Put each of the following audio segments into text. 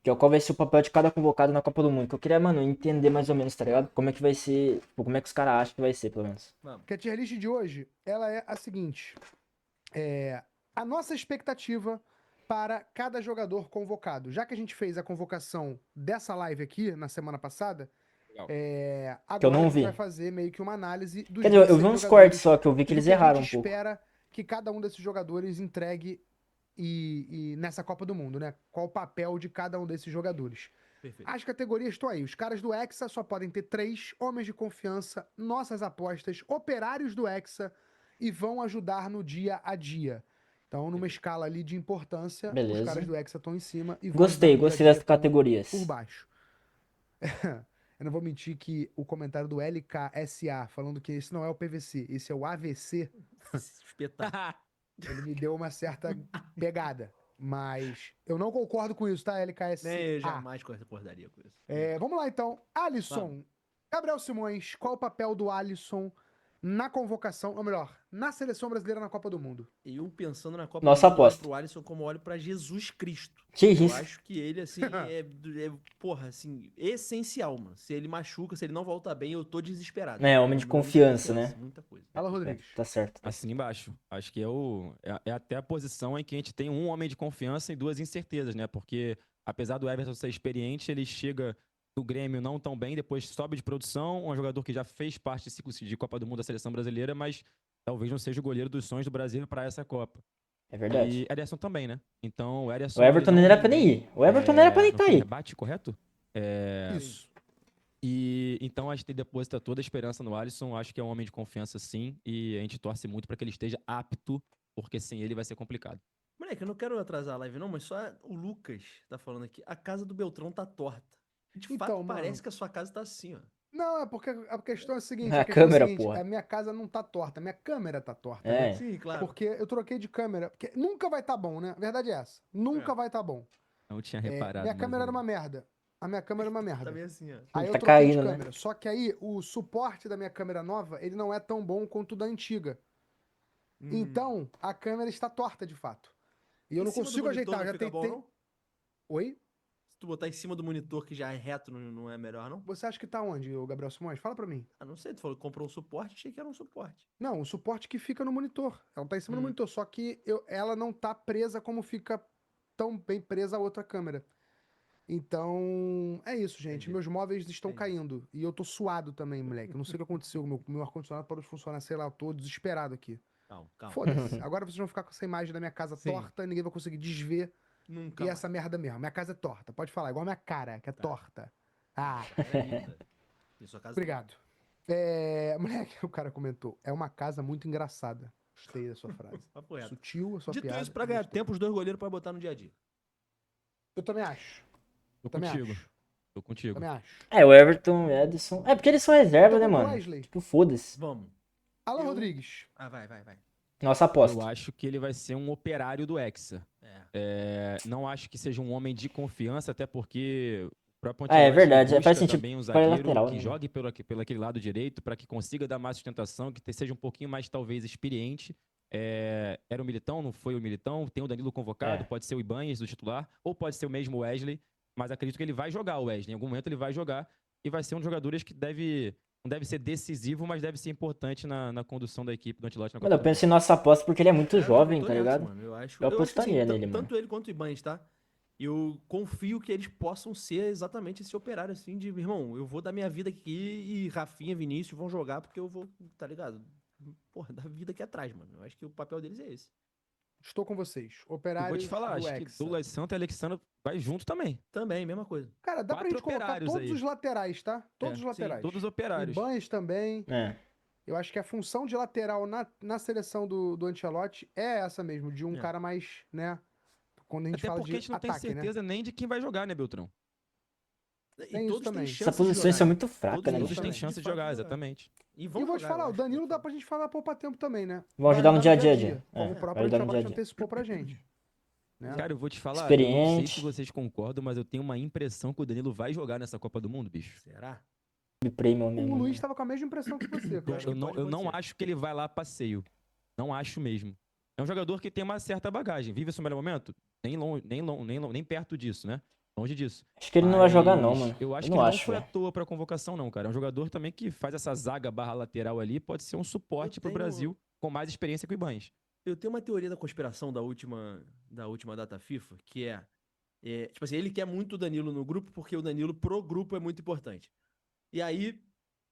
Que é qual vai ser o papel de cada convocado na Copa do Mundo. Que eu queria, mano, entender mais ou menos, tá ligado? Como é que vai ser. Tipo, como é que os caras acham que vai ser, pelo menos. Vamos. Que a tier list de hoje, ela é a seguinte. A nossa expectativa para cada jogador convocado. Já que a gente fez a convocação dessa live aqui, na semana passada, Legal. Que eu agora a não gente vi. vai fazer meio que uma análise dos Quer dizer, eu vi 26 uns cortes jogadores só que eu vi que e do eles que a erraram gente um pouco. espera que cada um desses jogadores entregue e nessa Copa do Mundo, né? Qual o papel de cada um desses jogadores. Perfeito. As categorias estão aí. Os caras do Hexa só podem ter 3, homens de confiança, nossas apostas, operários do Hexa e vão ajudar no dia a dia. Então, numa escala ali de importância, os Beleza. caras do Hexa estão em cima e vão Gostei, ajudar no dia a gostei dia das tão categorias. por baixo. Eu não vou mentir que o comentário do LKSA falando que esse não é o PVC, esse é o AVC, Espetáculo. ele me deu uma certa pegada. Mas eu não concordo com isso, tá, LKSA? Nem eu jamais concordaria com isso. Vamos lá então. Alisson. Gabriel Simões, qual o papel do Alisson na convocação, ou melhor, na seleção brasileira na Copa do Mundo? Eu pensando na Copa Nossa do Mundo, olho aposta. pro Alisson como olho pra Jesus Cristo. Que Eu isso? acho que ele, assim, porra, assim, essencial, mano. Se ele machuca, se ele não volta bem, eu tô desesperado. É, homem de confiança, né? Muita coisa. Fala, Rodrigues. Tá certo. Assina embaixo. Acho que é até a posição em que a gente tem um homem de confiança e duas incertezas, né? Porque apesar do Everton ser experiente, ele chega no Grêmio não tão bem, depois sobe de produção, um jogador que já fez parte de ciclo de Copa do Mundo da seleção brasileira, mas talvez não seja o goleiro dos sonhos do Brasil para essa Copa. É verdade. E Ederson também, né? Então o Ederson. O Everton não era pra nem ir. O Everton não era pra nem não tá foi aí. rebate, correto? Isso. E então a gente deposita toda a esperança no Alisson. Acho que é um homem de confiança, sim. E a gente torce muito para que ele esteja apto, porque sem ele vai ser complicado. Moleque, eu não quero atrasar a live, não, mas só o Lucas tá falando aqui. A casa do Beltrão tá torta. De Então, fato, mano. parece que a sua casa tá assim, ó. Não, é porque a questão é a seguinte: A a questão é câmera, a seguinte, porra. a minha casa não tá torta, a minha câmera tá torta, É. né? Sim, claro. Porque eu troquei de câmera. Porque nunca vai tá bom, né? A verdade é essa. Nunca vai tá bom. Não tinha reparado. Minha mas câmera era eu- uma merda. A minha câmera era uma merda. Tá bem assim, ó. Aí eu Tá troquei caindo, de né? câmera. Só que aí o suporte da minha câmera nova, ele não é tão bom quanto o da antiga. Então, a câmera está torta de fato. E eu Em não cima do consigo monitor ajeitar. não Eu já fica bom, tentei. não? Oi? Se tu botar em cima do monitor que já é reto, não é melhor, não? Você acha que tá onde, o Gabriel Simões? Fala pra mim. Ah, não sei, tu falou que comprou um suporte, achei que era um suporte. Não, o suporte que fica no monitor. Ela tá em cima do monitor, só que ela não tá presa como fica tão bem presa a outra câmera. Então, é isso, gente. Entendi. Meus móveis estão Entendi. caindo. E eu tô suado também, moleque. Eu não sei o que aconteceu. Meu ar-condicionado parou de funcionar, sei lá, eu tô desesperado aqui. Calma, calma. Foda-se. Agora vocês vão ficar com essa imagem da minha casa Sim. torta, ninguém vai conseguir desver. Nunca E mais. essa merda mesmo. Minha casa é torta. Pode falar, igual a minha cara, que é Tá. torta. Ah, É linda. E sua casa obrigado. Moleque, o cara comentou. É uma casa muito engraçada. Gostei da sua frase. Papo reto. Sutil a sua Dito piada. isso, pra ganhar gostei. tempo, os dois goleiros pra botar no dia a dia. Eu também acho. Tô Também contigo. acho. Tô contigo. Também acho. É, o Everton, o Edson. É porque eles são reserva, Então né, vamos pro mano? Wesley. Tipo, foda-se. Vamos. Alan Eu- Rodrigues. Ah, vai. Nossa aposta. Eu acho que ele vai ser um operário do Hexa. Não acho que seja um homem de confiança, até porque o próprio Ah, é Ancelotti verdade, busca faz sentido também um para zagueiro lateral, que né? jogue pelo aquele lado direito para que consiga dar mais sustentação, que seja um pouquinho mais, talvez, experiente. Era o Militão, não foi o Militão, tem o Danilo convocado, É. pode ser o Ibanez do titular, ou pode ser o mesmo Wesley, mas acredito que ele vai jogar o Wesley. Em algum momento ele vai jogar e vai ser um dos jogadores que não deve ser decisivo, mas deve ser importante na condução da equipe do Ancelotti na Mano, Copa eu do penso em nossa aposta porque ele é muito jovem, tô tá nessa, ligado? mano. Eu acho Eu que apostaria nele, mano. tanto ele quanto o Ibanez, tá? Eu confio que eles possam ser exatamente esse operário, assim, de, irmão, eu vou dar minha vida aqui e Rafinha, Vinícius vão jogar porque eu vou, tá ligado? Porra, dar vida aqui atrás, mano. Eu acho que o papel deles é esse. Estou com vocês. Eu vou Operários te falar, do acho que Hexa. Douglas Santos e Alexandre vai junto também. Também, mesma coisa. Cara, dá pra 4 gente colocar operários todos aí. os laterais, tá? Todos os sim, laterais. Todos operários. Ibanez também. É. Eu acho que a função de lateral na seleção do Ancelotti é essa mesmo, de um cara mais, né? Quando a gente Até fala porque a de gente não tem ataque, né? certeza nem de quem vai jogar, né, Beltrão? E Tem isso todos têm também. chance Essas de posições jogar, são né? muito fracas, né, Todos mano? têm também. chance de fato, jogar, exatamente. E E vão vou te jogar, falar, eu o acho, Danilo vão dá jogar. pra gente falar poupar tempo também, né? Vão ajudar no dia a dia. Como É, o próprio vai ajudar no dia a Ancelotti dia. antecipou pra gente. Né? Cara, eu vou te falar, eu não sei Experiente. se vocês concordam, mas eu tenho uma impressão que o Danilo vai jogar nessa Copa do Mundo, bicho. Será? Premium O mesmo, Luiz né? estava com a mesma impressão que você, cara. acho que pode Eu não acontecer. acho que ele vai lá a passeio. Não acho mesmo. É um jogador que tem uma certa bagagem. Vive o seu melhor momento? Nem perto disso, né? Longe disso. Acho que ele não vai jogar, não, Mas mano. eu acho Eu que não ele não acho, foi à velho. toa pra convocação, não, cara. É um jogador também que faz essa zaga barra lateral ali, pode ser um suporte pro tenho- Brasil com mais experiência que o Ibanez. Eu tenho uma teoria da conspiração da última data FIFA, que tipo assim, ele quer muito o Danilo no grupo porque o Danilo pro grupo é muito importante. E aí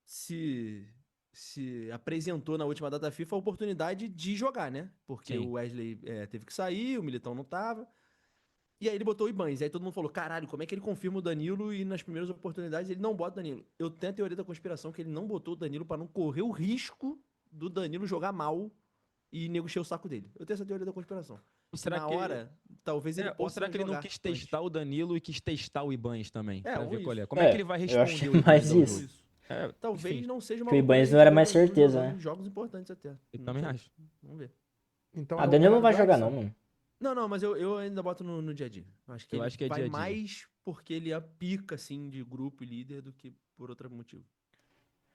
se, se apresentou na última data FIFA a oportunidade de jogar, né? Porque Sim. o Wesley teve que sair, o Militão não tava. E aí ele botou o Ibanez. Aí todo mundo falou, caralho, como é que ele confirma o Danilo e nas primeiras oportunidades ele não bota o Danilo? Eu tenho a teoria da conspiração que ele não botou o Danilo pra não correr o risco do Danilo jogar mal e nego encher o saco dele. Eu tenho essa teoria da conspiração. Ou Que será na que hora, talvez ele ou possa será que ele não jogar quis antes. testar o Danilo e quis testar o Ibanez também? Pra Ou ver qual é. isso. Como é que ele vai eu acho responder que o é mais Ibanez ao isso. jogo? É, Talvez enfim, não seja uma Que o loucura a Ibanez gente não era ver o mais Danilo certeza, jogando né? em jogos importantes até. eu Não também sei. acho. Vamos ver. Então Ah, é o Danilo não vai operário do jogar, Hexa. não, mano. Não, mas eu ainda boto no dia a dia. Eu acho que Eu ele acho que é vai dia a dia. mais porque ele é pica, assim, de grupo e líder do que por outro motivo.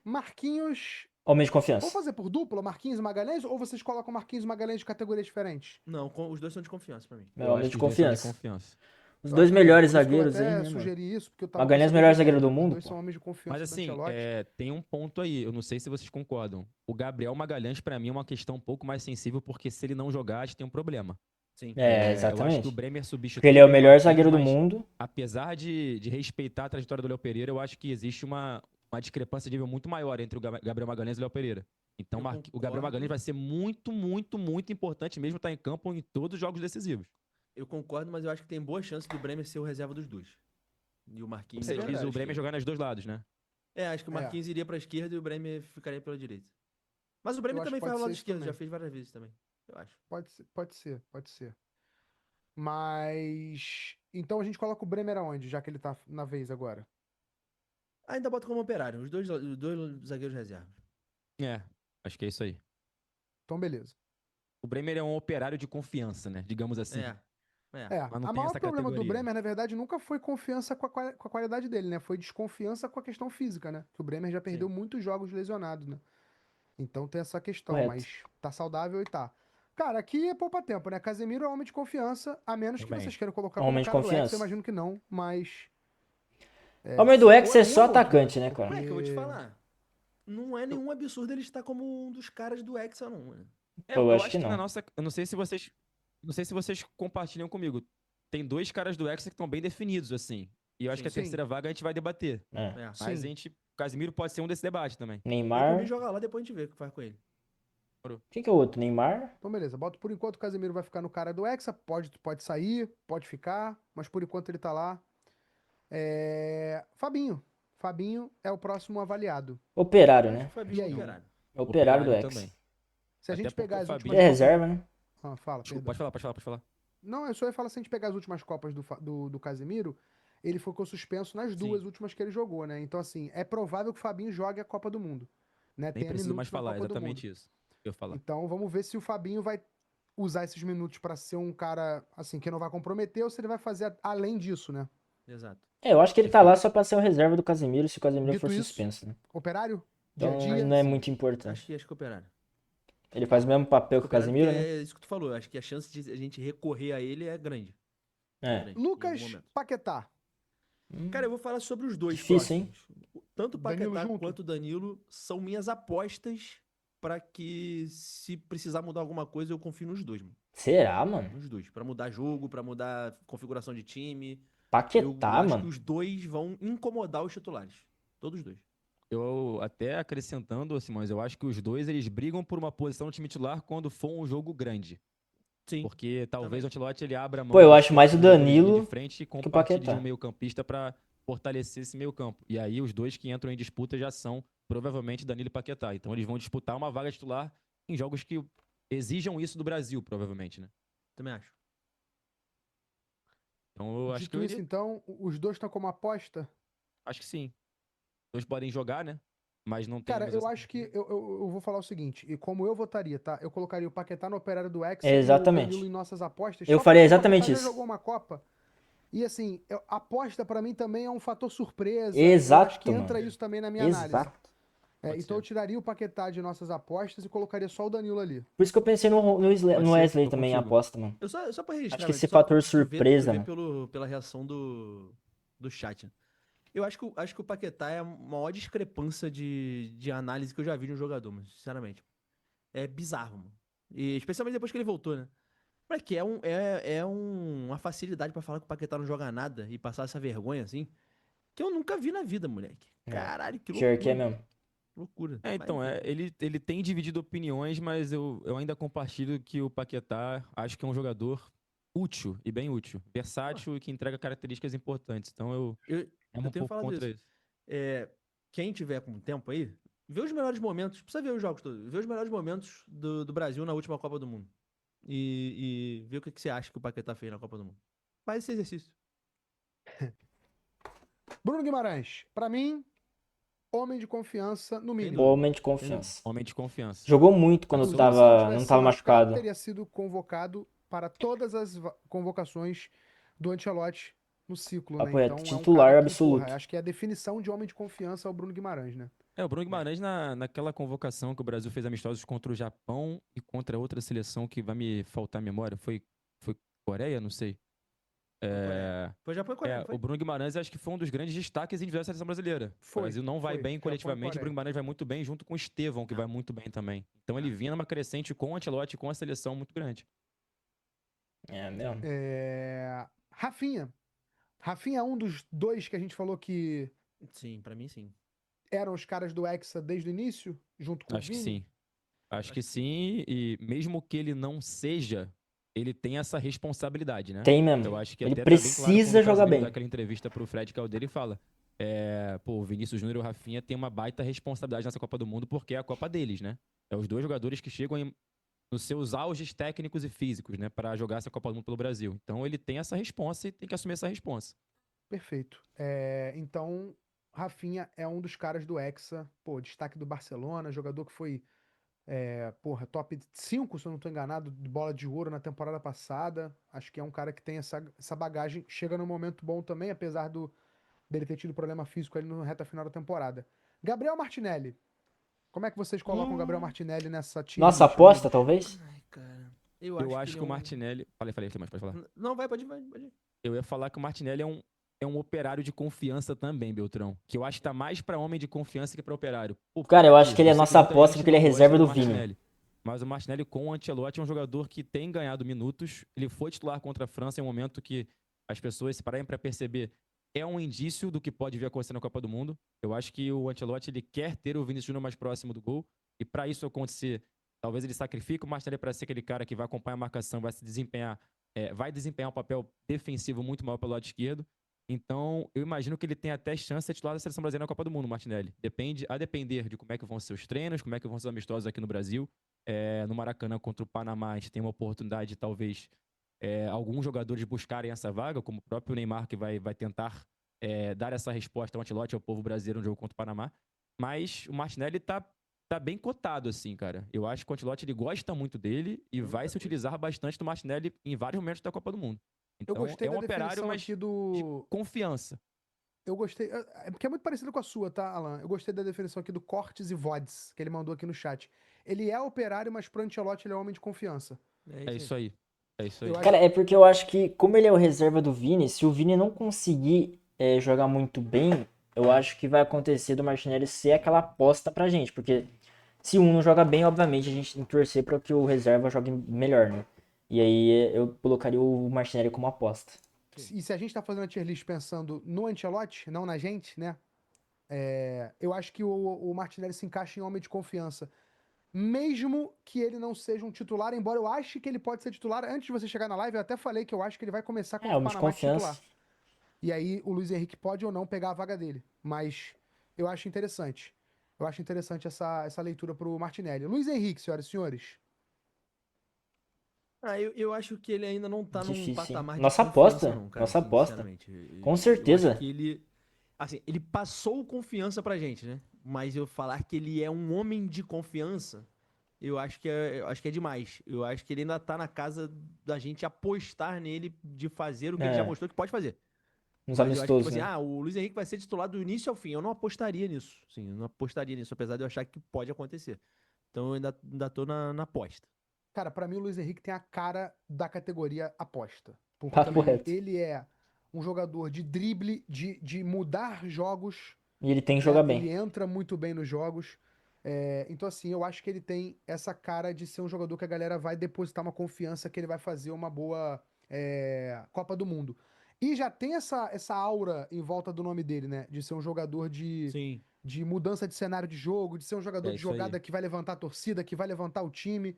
Marquinhos. Homem de Vamos confiança. fazer por dupla, Marquinhos e Magalhães? Ou vocês colocam Marquinhos e Magalhães de categorias diferentes? Não, os dois são de confiança pra mim. É Eu homem acho de que os dois são de confiança. confiança. Os Eu dois acho também. melhores Por isso que eu zagueiros aí, até né, mano? sugeri isso, porque eu tava Magalhães é o com essa melhor dúvida. zagueiro do Os mundo, dois pô. são homens de confiança Mas do assim, Ancelotti. tem um ponto aí, eu não sei se vocês concordam. O Gabriel Magalhães, pra mim, é uma questão um pouco mais sensível, porque se ele não jogar, a gente tem um problema. Sim. É, Eu acho que o exatamente. Bremer Porque substitui ele é o bem melhor Marquinhos, zagueiro do mas mundo. apesar de respeitar a trajetória do Léo Pereira, eu acho que existe uma discrepância de nível muito maior entre o Gabriel Magalhães e o Léo Pereira. Então, Eu o Gabriel concordo. Magalhães vai ser muito, muito, muito importante mesmo estar em campo em todos os jogos decisivos. Eu concordo, mas eu acho que tem boa chance do Bremer ser o reserva dos dois. E o Marquinhos Você É jogar diz verdade. o pela Bremer esquerda. jogar nos dois lados, né? Acho que o Marquinhos iria pra esquerda e o Bremer ficaria pela direita. Mas o Bremer acho também que faz pode o lado ser isso esquerdo, também. já fez várias vezes também. Eu acho. Pode ser. Mas. Então a gente coloca o Bremer aonde, já que ele tá na vez agora? Ainda bota como operário, os dois zagueiros reserva. É, acho que é isso aí. Então, beleza. O Bremer é um operário de confiança, né? Digamos assim. É. Mas não A tem maior essa problema do categoria. Bremer, na verdade, nunca foi confiança com a qualidade dele, né? Foi desconfiança com a questão física, né? Que o Bremer já perdeu muitos jogos lesionado, né? Então tem essa questão, Correto. mas tá saudável e tá. Cara, aqui é poupa tempo, né? Casemiro é homem de confiança, a menos que Também. vocês queiram colocar Homem como de cara do Hexa, eu confiança. imagino que não, mas. Homem do ou Hexa é um só ou outro, atacante, né, cara? Como é que eu vou te Porque- falar? Não é nenhum absurdo ele estar como um dos caras do Hexa, não, mano. Eu Eu acho que acho que na não. nossa. Eu não sei se vocês compartilham comigo. Tem dois caras do Hexa que estão bem definidos, assim. E eu acho que a Sim. terceira vaga a gente vai debater. É. É. Mas a Sim. gente. O Casimiro pode ser um desse debate também. Eu por mim Neymar. joga lá, depois a gente vê o que faz com ele. Quem que é o outro? Neymar? Então, beleza. Bota por enquanto o Casemiro vai ficar no cara do Hexa. Pode sair, pode ficar, mas por enquanto ele tá lá. Fabinho. Fabinho é o próximo avaliado. Operário, Acho que né? o Fabinho E é aí? operário. É operário do Operário Hexa. também. Se a Até gente porque pegar o as Fabinho- últimas É Copas... reserva, né? Fala, Desculpa, perdão. pode falar. Não, eu só ia falar, se a gente pegar as últimas Copas do Casemiro, ele ficou suspenso nas duas últimas que ele jogou, né? Então, assim, é provável que o Fabinho jogue a Copa do Mundo. Né? Nem Tenha preciso mais minutos na falar, Copa do Mundo. exatamente isso. Eu ia falar. Então, vamos ver se o Fabinho vai usar esses minutos pra ser um cara, assim, que não vai comprometer ou se ele vai fazer além disso, né? Exato. É, eu acho que ele tá lá só pra ser o reserva do Casemiro se o Casemiro Dito for isso, suspenso, né? Operário? Dia Então a dia? não é Sim. muito importante. Acho que é operário. Ele faz o mesmo papel que o Operário Casemiro, porque né? é isso que tu falou. Acho que a chance de a gente recorrer a ele é grande. É. Grande, em algum Lucas momento. Paquetá. Cara, eu vou falar sobre os dois Difícil, hein? próximos. Tanto o Danilo Paquetá junto? quanto o Danilo são minhas apostas pra que, se precisar mudar alguma coisa, eu confio nos dois, mano. Será, mano? Nos dois. Pra mudar jogo, pra mudar configuração de time. Eu Paquetá, acho que mano. os dois vão incomodar os titulares. Todos os dois. Eu até acrescentando, Simões, eu acho que os dois eles brigam por uma posição no time titular quando for um jogo grande. Sim. Porque talvez também. o Ancelotti ele abra a mão Pô, eu dos acho mais o jogadores de linha Danilo de frente e que o compartilhe de Paquetá. um meio-campista pra fortalecer esse meio-campo. E aí os dois que entram em disputa já são provavelmente Danilo e Paquetá. Então eles vão disputar uma vaga titular em jogos que exijam isso do Brasil, provavelmente, né? Também acho. Então eu acho que Dito isso, então, os dois estão como aposta? acho que sim. Os dois podem jogar, né? Mas não Cara, temos eu essa acho que eu vou falar o seguinte, e como eu votaria, tá? Eu colocaria o Paquetá no Operário do Hexa É, e o exatamente. Danilo em nossas apostas. Eu só faria porque o exatamente Paquetá isso. já jogou uma Copa. E assim, aposta pra mim também é um fator surpresa. Exato, eu acho que entra mano. isso também na minha análise. Exato. Pode Então eu ser. tiraria o Paquetá de nossas apostas e colocaria só o Danilo ali. Por isso que eu pensei no Pode ser, Wesley tô também, a contigo. aposta, mano. Só pra registrar, Acho que né, esse só fator pra surpresa, ver mano. pela reação do chat. Eu acho que o Paquetá é a maior discrepância de análise que eu já vi de um jogador, mano, sinceramente. É bizarro, mano. E especialmente depois que ele voltou, né? Moleque, uma facilidade pra falar que o Paquetá não joga nada e passar essa vergonha assim, que eu nunca vi na vida, moleque. É, Caralho, que pior que é loucura. mesmo. Loucura. Então, Mas, ele tem dividido opiniões, mas eu ainda compartilho que o Paquetá acho que é um jogador útil e bem útil. Versátil e que entrega características importantes. Então eu, é eu um tenho pouco falado contra isso. isso. É, quem tiver com tempo aí, vê os melhores momentos. Precisa ver os jogos todos. Vê os melhores momentos do Brasil na última Copa do Mundo. E vê o que você acha que o Paquetá fez na Copa do Mundo. Faz esse exercício. Bruno Guimarães, pra mim, homem de confiança, no mínimo. dúvida. Homem de Sem dúvida. confiança. Homem de confiança. Jogou muito quando Inclusive, se tava, tivesse não tava sido machucado, machucado. teria sido convocado para todas as convocações do Ancelotti no ciclo, né? Papo reto, Então é um titular cara que, absoluto. porra, acho que é a definição de homem de confiança é o Bruno Guimarães, né? O Bruno Guimarães, naquela convocação que o Brasil fez amistosos contra o Japão e contra outra seleção que vai me faltar a memória, foi Coreia? Não sei. Foi Coreia. Foi Japão e Coreia, não O foi? Bruno Guimarães acho que foi um dos grandes destaques individuais da seleção brasileira. O Foi, Brasil não vai foi. bem Japão e coletivamente, o Coreia. Bruno Guimarães vai muito bem junto com o Estevão, que vai muito bem também. Então ele vinha numa crescente com o Ancelotti e com a seleção muito grande. É mesmo. Rafinha. Rafinha é um dos dois que a gente falou que Sim, pra mim sim. eram os caras do Hexa desde o início, junto com o Acho que Vini. sim. Acho que sim, e mesmo que ele não seja, ele tem essa responsabilidade, né? Tem mesmo. Eu acho que Ele até tá bem claro quando precisa o jogar Casemiro dá bem. aquela entrevista pro Fred Caldeira e fala: o Vinícius Júnior e o Rafinha têm uma baita responsabilidade nessa Copa do Mundo porque é a Copa deles, né? É os dois jogadores que chegam nos seus auges técnicos e físicos, né, para jogar essa Copa do Mundo pelo Brasil. Então ele tem essa responsa e tem que assumir essa responsa. Perfeito. Então, Rafinha é um dos caras do Hexa, pô, destaque do Barcelona, jogador que foi, top 5, se eu não tô enganado, de bola de ouro na temporada passada. Acho que é um cara que tem essa bagagem, chega num momento bom também, apesar dele ter tido problema físico ali na reta final da temporada. Gabriel Martinelli. Como é que vocês colocam o Gabriel Martinelli nessa tier Nossa list, aposta, amigos? talvez? Ai, cara. Eu Eu acho acho ele que o Martinelli. Falei, mas pode falar. Não, pode ir. Eu ia falar que o Martinelli é um operário de confiança também, Beltrão. Que eu acho que tá mais pra homem de confiança que pra operário. Por Cara, eu quê? acho que ele é sei nossa muita aposta gente porque ele é não gosta reserva do Martinelli. Vini. Mas o Martinelli com o Ancelotti é um jogador que tem ganhado minutos. Ele foi titular contra a França em um momento que as pessoas se pararem pra perceber. É um indício do que pode vir a acontecer na Copa do Mundo. Eu acho que o Ancelotti ele quer ter o Vinícius Júnior mais próximo do gol. E pra isso acontecer, talvez ele sacrifique o Martinelli pra ser aquele cara que vai acompanhar a marcação, vai desempenhar um papel defensivo muito maior pelo lado esquerdo. Então, eu imagino que ele tem até chance de ser titular da seleção brasileira na Copa do Mundo, Martinelli. A depender de como é que vão ser os treinos, como é que vão ser os amistosos aqui no Brasil. No Maracanã contra o Panamá, a gente tem uma oportunidade de talvez alguns jogadores buscarem essa vaga, como o próprio Neymar, que vai tentar dar essa resposta ao Ancelotti, ao povo brasileiro no jogo contra o Panamá. Mas o Martinelli tá bem cotado, assim, cara. Eu acho que o Ancelotti ele gosta muito dele e vai se utilizar bastante do Martinelli em vários momentos da Copa do Mundo. Eu Então, gostei é da um operário, definição mas aqui de confiança. Eu gostei. Porque é muito parecido com a sua, tá, Alan? Eu gostei da definição aqui do Cortes e Vods, que ele mandou aqui no chat. Ele é operário, mas pro Ancelotti ele é homem de confiança. É isso aí. É isso aí. Eu acho Cara, é porque eu acho que, como ele é o reserva do Vini, se o Vini não conseguir jogar muito bem, eu acho que vai acontecer do Martinelli ser aquela aposta pra gente. Porque se um não joga bem, obviamente a gente tem que torcer pra que o reserva jogue melhor, né? E aí eu colocaria o Martinelli como aposta. E se a gente tá fazendo a tier list pensando no Ancelotti, não na gente, né? Eu acho que o Martinelli se encaixa em homem de confiança. Mesmo que ele não seja um titular, embora eu ache que ele pode ser titular. Antes de você chegar na live, eu até falei que eu acho que ele vai começar contra o Homem de Panamá de titular. confiança. E aí o Luiz Henrique pode ou não pegar a vaga dele. Mas eu acho interessante. Eu acho interessante essa leitura pro Martinelli. Luiz Henrique, senhoras e senhores. Eu acho que ele ainda não tá num Difícil, hein? patamar de Nossa confiança, aposta. não, cara. Nossa aposta. Sinceramente. Com Eu certeza. acho que ele. Assim, ele passou confiança pra gente, né? Mas eu falar que ele é um homem de confiança, eu acho que é demais. Eu acho que ele ainda tá na casa da gente apostar nele de fazer o que ele já mostrou que pode fazer. Nos Mas eu acho que, tipo amistosos, assim, né? o Luiz Henrique vai ser titular do início ao fim. Eu não apostaria nisso. Sim, eu não apostaria nisso, apesar de eu achar que pode acontecer. Então eu ainda tô na aposta. Cara, pra mim o Luiz Henrique tem a cara da categoria aposta. Papo Porque reto. ele é um jogador de drible, de mudar jogos, E ele tem que né? jogar Ele bem. entra muito bem nos jogos. Então, assim, eu acho que ele tem essa cara de ser um jogador que a galera vai depositar uma confiança que ele vai fazer uma boa Copa do Mundo. E já tem essa aura em volta do nome dele, né? De ser um jogador Sim. de mudança de cenário de jogo, de ser um jogador É de isso aí. jogada que vai levantar a torcida, que vai levantar o time.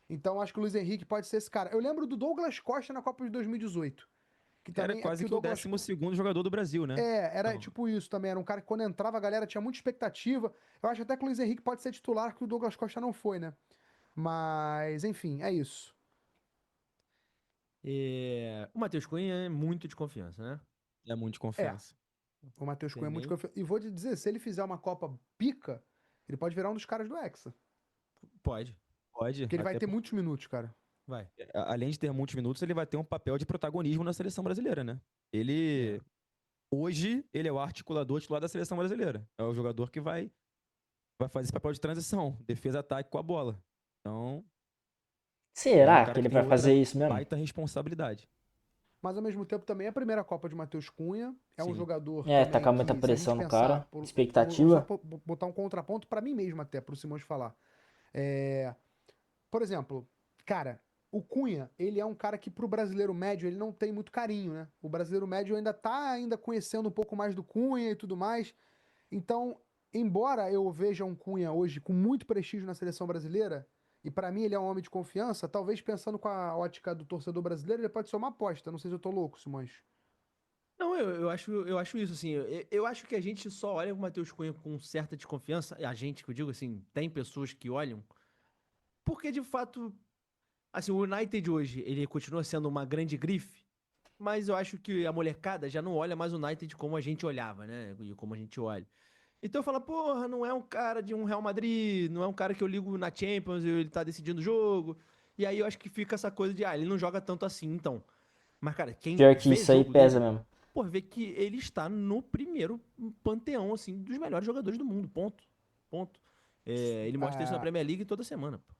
Então, acho que o Luiz Henrique pode ser esse cara. Eu lembro do Douglas Costa na Copa de 2018. Que Era também é quase que o que o Douglas 12º jogador do Brasil, né? era Então, tipo isso também. Era um cara que quando entrava a galera tinha muita expectativa. Eu acho até que o Luiz Henrique pode ser titular, que o Douglas Costa não foi, né? Mas, enfim, é isso. O Matheus Cunha é muito de confiança, né? é muito de É, confiança. o Matheus Tem Cunha é muito nem... confiante. E vou te dizer, se ele fizer uma Copa pica, ele pode virar um dos caras do Hexa. Pode. Pode, Porque ele vai até ter muitos minutos, cara. Vai. além de ter muitos minutos, ele vai ter um papel de protagonismo na seleção brasileira, né? É. Hoje, ele é o articulador titular da seleção brasileira. É o jogador que vai fazer esse papel de transição, defesa-ataque com a bola. Então, é um Será que cara ele que tem vai outra fazer isso mesmo? baita responsabilidade. Mas ao mesmo tempo também é a primeira Copa de Matheus Cunha. É um Sim. jogador Tá também com muita que, se a gente pressão no pensar, cara. vou só Expectativa. botar um contraponto pra mim mesmo até, pro Simões falar. É, Por exemplo, cara, o Cunha, ele é um cara que pro brasileiro médio ele não tem muito carinho, né? O brasileiro médio ainda tá conhecendo um pouco mais do Cunha e tudo mais. Então, embora eu veja um Cunha hoje com muito prestígio na seleção brasileira, e pra mim ele é um homem de confiança, talvez pensando com a ótica do torcedor brasileiro, ele pode ser uma aposta. Não sei se eu tô louco, Simões. Não, eu acho isso, assim. Eu acho que a gente só olha o Matheus Cunha com certa desconfiança. A gente, que eu digo assim, tem pessoas que olham. Porque, de fato, assim, o United hoje, ele continua sendo uma grande grife. Mas eu acho que a molecada já não olha mais o United como a gente olhava, né? E como a gente olha. Então fala, porra, não é um cara de um Real Madrid, não é um cara que eu ligo na Champions e ele tá decidindo o jogo. E aí eu acho que fica essa coisa de, ele não joga tanto assim, então. Mas, cara, quem Pior que vê isso aí jogo pesa dele, mesmo. pô, vê que ele está no primeiro panteão, assim, dos melhores jogadores do mundo, ponto. Ponto. Ele mostra isso na Ah, Premier League toda semana, pô.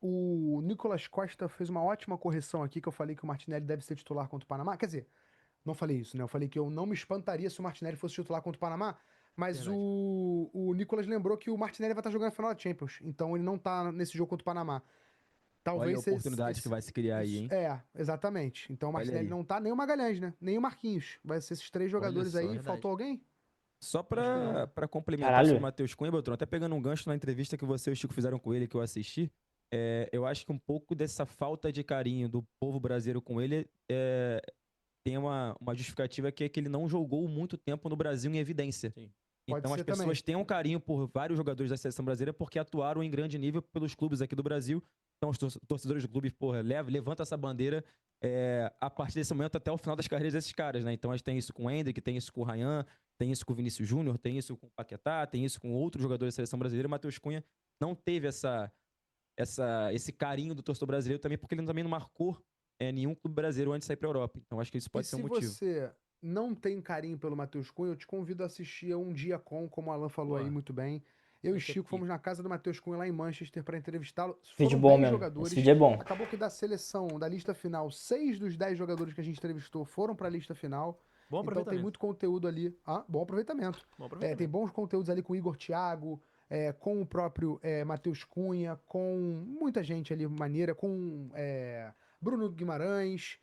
o Nicolas Costa fez uma ótima correção aqui, que eu falei que o Martinelli deve ser titular contra o Panamá. Quer dizer, não falei isso, né? Eu falei que eu não me espantaria se o Martinelli fosse titular contra o Panamá, mas Verdade. o Nicolas lembrou que o Martinelli vai estar jogando a final da Champions, então ele não tá nesse jogo contra o Panamá. Olha a Talvez oportunidade que vai se criar aí, hein? exatamente. Então o Olha Martinelli aí. não tá, nem o Magalhães, né? Nem o Marquinhos. Vai ser esses três Olha jogadores só. aí. Verdade. Faltou alguém? Só Acho que não. para complementar sobre o Caralho. Matheus Cunha, Beltrão, até pegando um gancho na entrevista que você e o Chico fizeram com ele, que eu assisti, eu acho que um pouco dessa falta de carinho do povo brasileiro com ele tem uma justificativa que é que ele não jogou muito tempo no Brasil em evidência. Sim. Pode Então as ser também. pessoas têm um carinho por vários jogadores da seleção brasileira porque atuaram em grande nível pelos clubes aqui do Brasil. Então os torcedores do clube, porra, levanta essa bandeira a partir desse momento até o final das carreiras desses caras, né? Então a gente tem isso com o Endrick, tem isso com o Ryan, tem isso com o Vinícius Júnior, tem isso com o Paquetá, tem isso com outros jogadores da seleção brasileira. O Matheus Cunha não teve esse carinho do torcedor brasileiro também porque ele também não marcou nenhum clube brasileiro antes de sair para a Europa. Então acho que isso E pode ser um se motivo. você não tem carinho pelo Matheus Cunha, eu te convido a assistir a Um Dia como o Alan falou Pô, aí muito bem. Eu e vai ser Chico fomos pica. na casa do Matheus Cunha lá em Manchester para entrevistá-lo. Vídeo Foram bom 10 mesmo. Esse jogadores. vídeo é bom. Acabou que da seleção, da lista final, 6 dos 10 jogadores que a gente entrevistou foram para a lista final. Bom Então tem aproveitamento. muito conteúdo ali. Bom aproveitamento. Bom Tem aproveitamento. bons conteúdos ali com o Igor Thiago, com o próprio Matheus Cunha, com muita gente ali maneira, com Bruno Guimarães.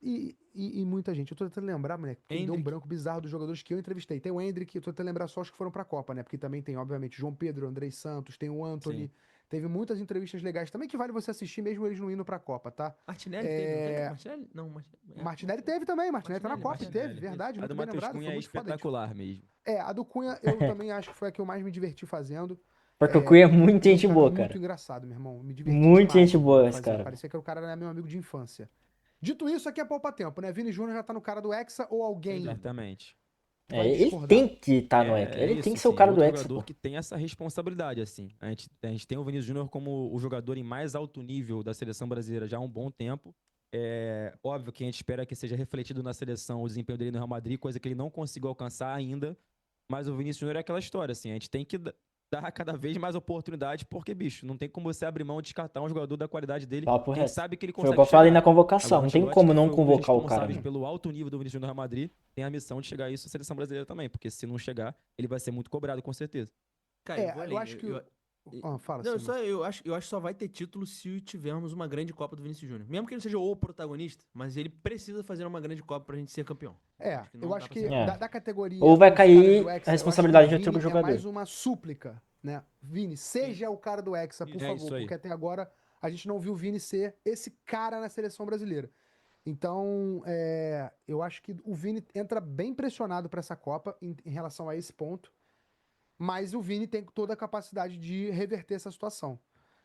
E muita gente. Eu tô tentando lembrar, moleque, porque me deu um Endrick. branco bizarro dos jogadores que eu entrevistei. Tem o Endrick, eu tô tentando lembrar só os que foram pra Copa, né? Porque também tem, obviamente, João Pedro, Andrei Santos, tem o Sim. Anthony. Teve muitas entrevistas legais também que vale você assistir, mesmo eles não indo pra Copa, tá? Martinelli teve, não teve? Martinelli? Não, Martinelli teve também, Martinelli tá na Copa e teve, Martinelli. verdade, A muito do bem Matheus lembrado, Cunha foi é muito foda. espetacular mesmo. A do Cunha eu também acho que foi a que eu mais me diverti fazendo. Porque o Cunha é muito Ele é um gente cara boa, muito cara. engraçado, meu irmão. Me diverti Muito demais gente boa esse fazendo. cara. Parecia que o cara era meu amigo de infância. Dito isso, aqui é poupa-tempo, né? Vini Júnior já tá no cara do Hexa ou Sem alguém dúvida. Certamente. vai Ele discordar? tem que estar no Hexa. Ele tem Isso, que ser o assim, é cara do outro Hexa, jogador pô. que tem essa responsabilidade, assim. A gente tem o Vinícius Júnior como o jogador em mais alto nível da seleção brasileira já há um bom tempo. É óbvio que a gente espera que seja refletido na seleção o desempenho dele no Real Madrid, coisa que ele não conseguiu alcançar ainda. Mas o Vinícius Júnior é aquela história, assim, a gente tem que dar cada vez mais oportunidade, porque, bicho, não tem como você abrir mão de descartar um jogador da qualidade dele, Papo que a gente reto. sabe que ele Foi o consegue que eu falei chegar. na convocação. Agora, o Não tem Ancelotti, como que não foi um dos convocar o cara, responsáveis mano. pelo alto nível do Vinícius Júnior no Real Madrid, tem a missão de chegar a isso na seleção brasileira também, porque se não chegar, ele vai ser muito cobrado, com certeza. Cara, eu vou Eu além. acho que. E- Fala, Não, Simon. eu acho que só vai ter título se tivermos uma grande Copa do Vinícius Júnior. Mesmo que ele seja o protagonista, mas ele precisa fazer uma grande Copa pra gente ser campeão. Eu não acho dá pra que ser É. da categoria Ou vai dos caras do cair a Hexa, eu acho que o responsabilidade de outro Vini é jogador. mais uma súplica, né? Vini, seja o cara do Hexa, por É favor, isso aí. porque até agora a gente não viu o Vini ser esse cara na seleção brasileira. Então, eu acho que o Vini entra bem pressionado pra essa Copa em relação a esse ponto, mas o Vini tem toda a capacidade de reverter essa situação.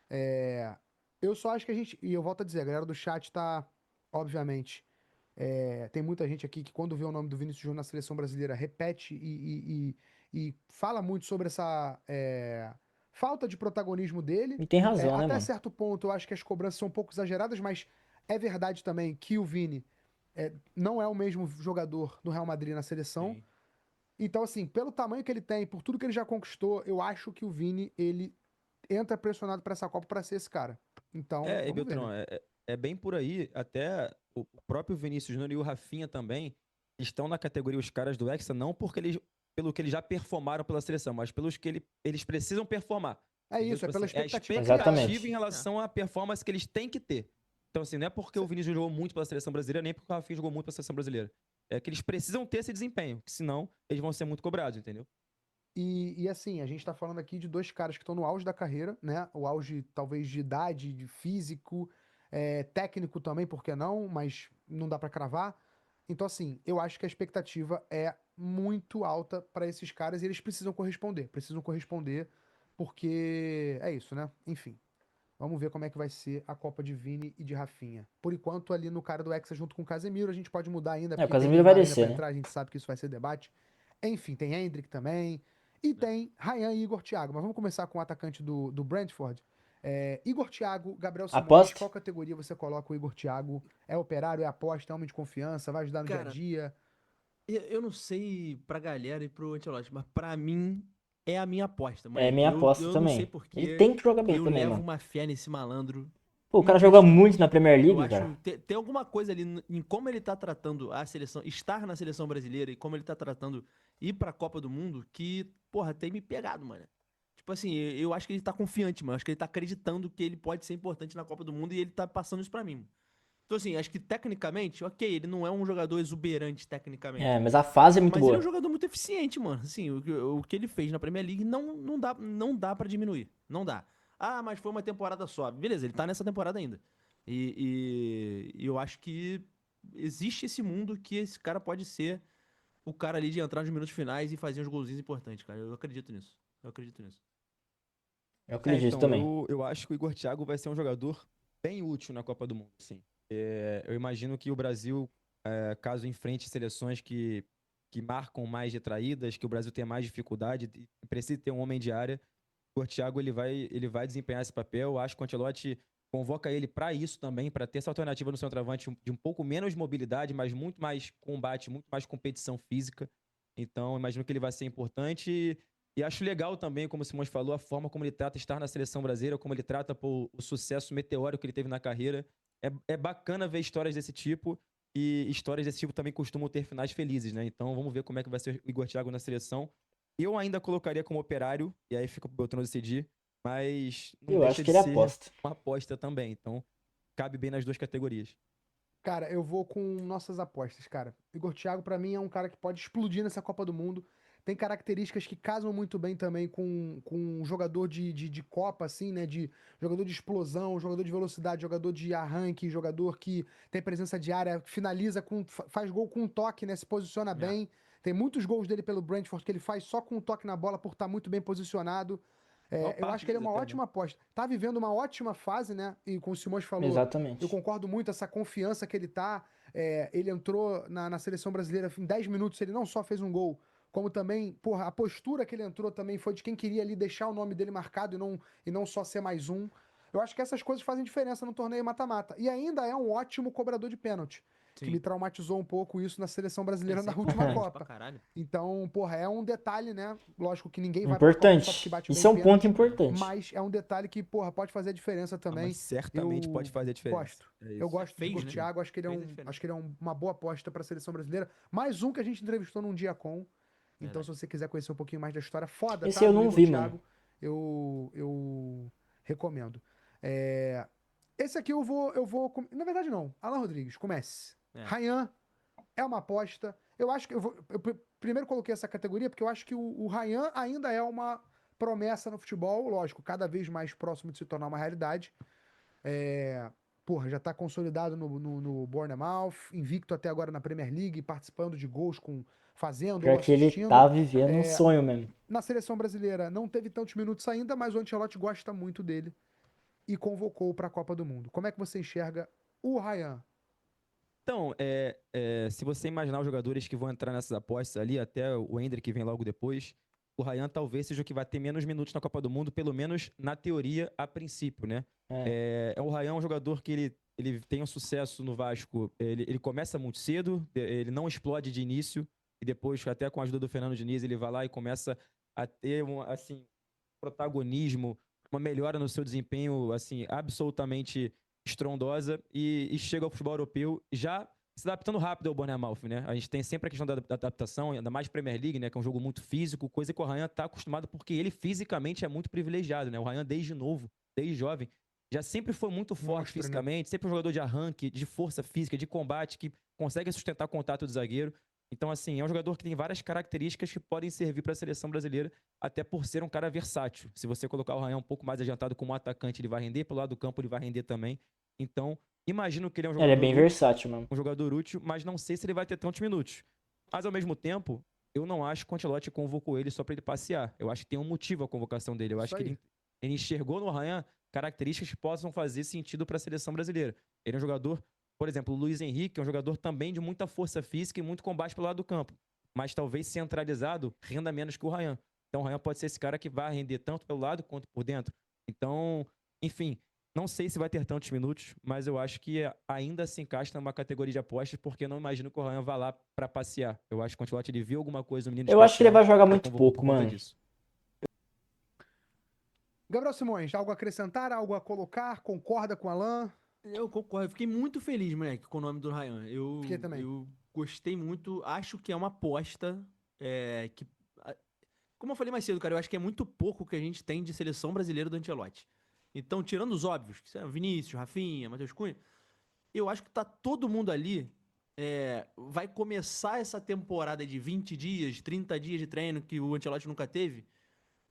É, eu só acho que a gente, e eu volto a dizer, a galera do chat tá, obviamente, tem muita gente aqui que quando vê o nome do Vinícius Júnior na seleção brasileira repete e fala muito sobre essa falta de protagonismo dele. E tem razão, né, Até mano? certo ponto eu acho que as cobranças são um pouco exageradas, mas é verdade também que o Vini não é o mesmo jogador do Real Madrid na seleção. Sim. Então, assim, pelo tamanho que ele tem, por tudo que ele já conquistou, eu acho que o Vini, ele entra pressionado pra essa Copa pra ser esse cara. Então, E vamos ver, Beltrão, né? é bem por aí. Até o próprio Vinícius Júnior e o Rafinha também estão na categoria os caras do Hexa, não porque eles, pelo que eles já performaram pela seleção, mas pelos que eles precisam performar. É Entendeu? isso, é Tipo pela assim, é a expectativa criada. expectativa em Exatamente. relação à performance que eles têm que ter. Então, assim, não é porque o Vinícius jogou muito pela seleção brasileira, nem porque o Rafinha jogou muito pela seleção brasileira. É que eles precisam ter esse desempenho, que senão eles vão ser muito cobrados, entendeu? E assim, a gente tá falando aqui de dois caras que estão no auge da carreira, né? O auge, talvez, de idade, de físico, técnico também, por que não? Mas não dá pra cravar. Então, assim, eu acho que a expectativa é muito alta pra esses caras e eles precisam corresponder. Precisam corresponder, porque é isso, né? Enfim. Vamos ver como é que vai ser a Copa de Vini e de Rafinha. Por enquanto, ali no cara do Hexa junto com o Casemiro, a gente pode mudar ainda, O porque tem Casemiro vai Neymar ainda pra descer, né? entrar, a gente sabe que isso vai ser debate. Enfim, tem Hendrick também. E tem Ryan e Igor Thiago. Mas vamos começar com o atacante do Brentford. Igor Thiago, Gabriel Simões, Aposta? qual categoria você coloca o Igor Thiago? É operário, é aposta, é homem de confiança, vai ajudar no dia a Cara, dia? eu não sei pra galera e pro Ancelotti, mas pra mim é a minha aposta, É moleque. minha aposta Eu não sei também. Ele porquê, tem que jogar bem eu também, levo mano. uma fé nesse malandro Pô, o cara joga muito na impressionante. Premier Eu League, acho. cara. Tem alguma coisa ali em como ele tá tratando a seleção, estar na seleção brasileira e como ele tá tratando ir pra Copa do Mundo, que, porra, tem me pegado, mano. Tipo assim, eu acho que ele tá confiante, mano. Acho que ele tá acreditando que ele pode ser importante na Copa do Mundo e ele tá passando isso pra mim, mano. Então, assim, acho que tecnicamente, ok, ele não é um jogador exuberante tecnicamente. É, mas a fase é muito Mas ele é um boa. jogador muito eficiente, mano. Assim, o que ele fez na Premier League não dá para diminuir. Não dá. Ah, mas foi uma temporada só. Beleza, ele tá nessa temporada ainda. E eu acho que existe esse mundo que esse cara pode ser o cara ali de entrar nos minutos finais e fazer uns golzinhos importantes, cara. Eu acredito nisso. Eu acredito nisso. Eu acredito Então, também. eu acho que o Igor Thiago vai ser um jogador bem útil na Copa do Mundo, sim. Eu imagino que o Brasil, caso enfrente seleções que marcam mais retraídas, que o Brasil tenha mais dificuldade e precisa ter um homem de área, o Igor Thiago ele vai desempenhar esse papel. Eu acho que o Ancelotti convoca ele para isso também, para ter essa alternativa no centroavante de um pouco menos mobilidade, mas muito mais combate, muito mais competição física. Então, eu imagino que ele vai ser importante. E acho legal também, como o Simões falou, a forma como ele trata estar na seleção brasileira, como ele trata pô, o sucesso meteórico que ele teve na carreira. É bacana ver histórias desse tipo, e histórias desse tipo também costumam ter finais felizes, né? Então vamos ver como é que vai ser o Igor Thiago na seleção. Eu ainda colocaria como operário, e aí fica pro Beltrão decidir, mas não Eu acho deixa que de ele ser aposta. uma aposta também. Então cabe bem nas duas categorias. Cara, eu vou com nossas apostas, cara. Igor Thiago, pra mim, é um cara que pode explodir nessa Copa do Mundo. Tem características que casam muito bem também com um jogador de Copa, assim, né? De jogador de explosão, jogador de velocidade, jogador de arranque, jogador que tem presença de área, finaliza faz gol com um toque, né? Se posiciona É. bem. Tem muitos gols dele pelo Brentford que ele faz só com um toque na bola por estar muito bem posicionado. Maior Eu acho parte que ele é deles uma até, né? ótima aposta. Tá vivendo uma ótima fase, né? E como o Simões falou, eu Exatamente. concordo muito essa confiança que ele tá. Ele entrou na seleção brasileira em 10 minutos, ele não só fez um gol, como também, porra, a postura que ele entrou também foi de quem queria ali deixar o nome dele marcado e não só ser mais um. Eu acho que essas coisas fazem diferença no torneio mata-mata. E ainda é um ótimo cobrador de pênalti. que Sim. me traumatizou um pouco isso na seleção brasileira na Isso é última importante pra Copa. caralho. Então, porra, é um detalhe, né? Lógico que ninguém vai pra Copa só porque Importante. bate bem Isso é um ponto pênalti, importante. mas é um detalhe que, porra, pode fazer a diferença Ah, também. mas certamente pode Eu fazer diferença. gosto. É Eu isso. gosto do Fez, Igor né? Thiago, acho que ele é Fez a diferença. acho que ele é uma boa aposta pra seleção brasileira. Mais um que a gente entrevistou num dia com. Então, Verdade. se você quiser conhecer um pouquinho mais da história foda, Esse tá? eu Do não Igor vi, Thiago, mano. eu recomendo. É, esse aqui na verdade, não. Alan Rodrigues, comece. É. Ryan é uma aposta. Eu acho que primeiro coloquei essa categoria porque eu acho que o Ryan ainda é uma promessa no futebol, lógico, cada vez mais próximo de se tornar uma realidade. Porra, já tá consolidado no Bournemouth, invicto até agora na Premier League, participando de gols fazendo ou Pior que ele assistindo. tá vivendo um É, sonho mesmo. na seleção brasileira não teve tantos minutos ainda, mas o Ancelotti gosta muito dele e convocou para a Copa do Mundo. Como é que você enxerga o Ryan? Então, se você imaginar os jogadores que vão entrar nessas apostas ali, até o Ender que vem logo depois, o Ryan talvez seja o que vai ter menos minutos na Copa do Mundo, pelo menos na teoria, a princípio, né? O Ryan é um jogador que ele tem um sucesso no Vasco, ele começa muito cedo, ele não explode de início, e depois, até com a ajuda do Fernando Diniz, ele vai lá e começa a ter assim, protagonismo, uma melhora no seu desempenho, assim, absolutamente estrondosa e chega ao futebol europeu já se adaptando rápido ao Bournemouth, né? A gente tem sempre a questão da adaptação, ainda mais Premier League, né? Que é um jogo muito físico, coisa que o Ryan tá acostumado porque ele fisicamente é muito privilegiado, né? O Ryan desde novo, desde jovem, já sempre foi muito forte Monstro, né? fisicamente, sempre um jogador de arranque, de força física, de combate, que consegue sustentar contato do zagueiro. Então, assim, é um jogador que tem várias características que podem servir para a seleção brasileira, até por ser um cara versátil. Se você colocar o Ryan um pouco mais adiantado como atacante, ele vai render, pelo lado do campo ele vai render também. Então, imagino que ele é Ele é bem versátil, mano. um jogador útil, mas não sei se ele vai ter tantos minutos. Mas, ao mesmo tempo, eu não acho que o Ancelotti convocou ele só para ele passear. Eu acho que tem um motivo a convocação dele. Eu acho que ele enxergou no Ryan características que possam fazer sentido para a seleção brasileira. Ele é um jogador, por exemplo, o Luiz Henrique é um jogador também de muita força física e muito combate pelo lado do campo. Mas talvez centralizado renda menos que o Ryan. Então o Ryan pode ser esse cara que vai render tanto pelo lado quanto por dentro. Então, enfim, não sei se vai ter tantos minutos, mas eu acho que ainda se encaixa numa categoria de apostas, porque eu não imagino que o Ryan vá lá pra passear. Eu acho que o Ancelotti ele viu alguma coisa no menino Eu acho que ele vai jogar e muito convocou pouco, por conta mano. disso. Gabriel Simões, algo a acrescentar, algo a colocar? Concorda com o Alan? Eu concordo, eu fiquei muito feliz, moleque, com o nome do Ryan. Fiquei também. Eu gostei muito, acho que é uma aposta que. Como eu falei mais cedo, cara, eu acho que é muito pouco que a gente tem de seleção brasileira do Ancelotti. Então, tirando os óbvios, que são Vinícius, Rafinha, Matheus Cunha, eu acho que tá todo mundo ali. Vai começar essa temporada de 20 dias, 30 dias de treino que o Ancelotti nunca teve.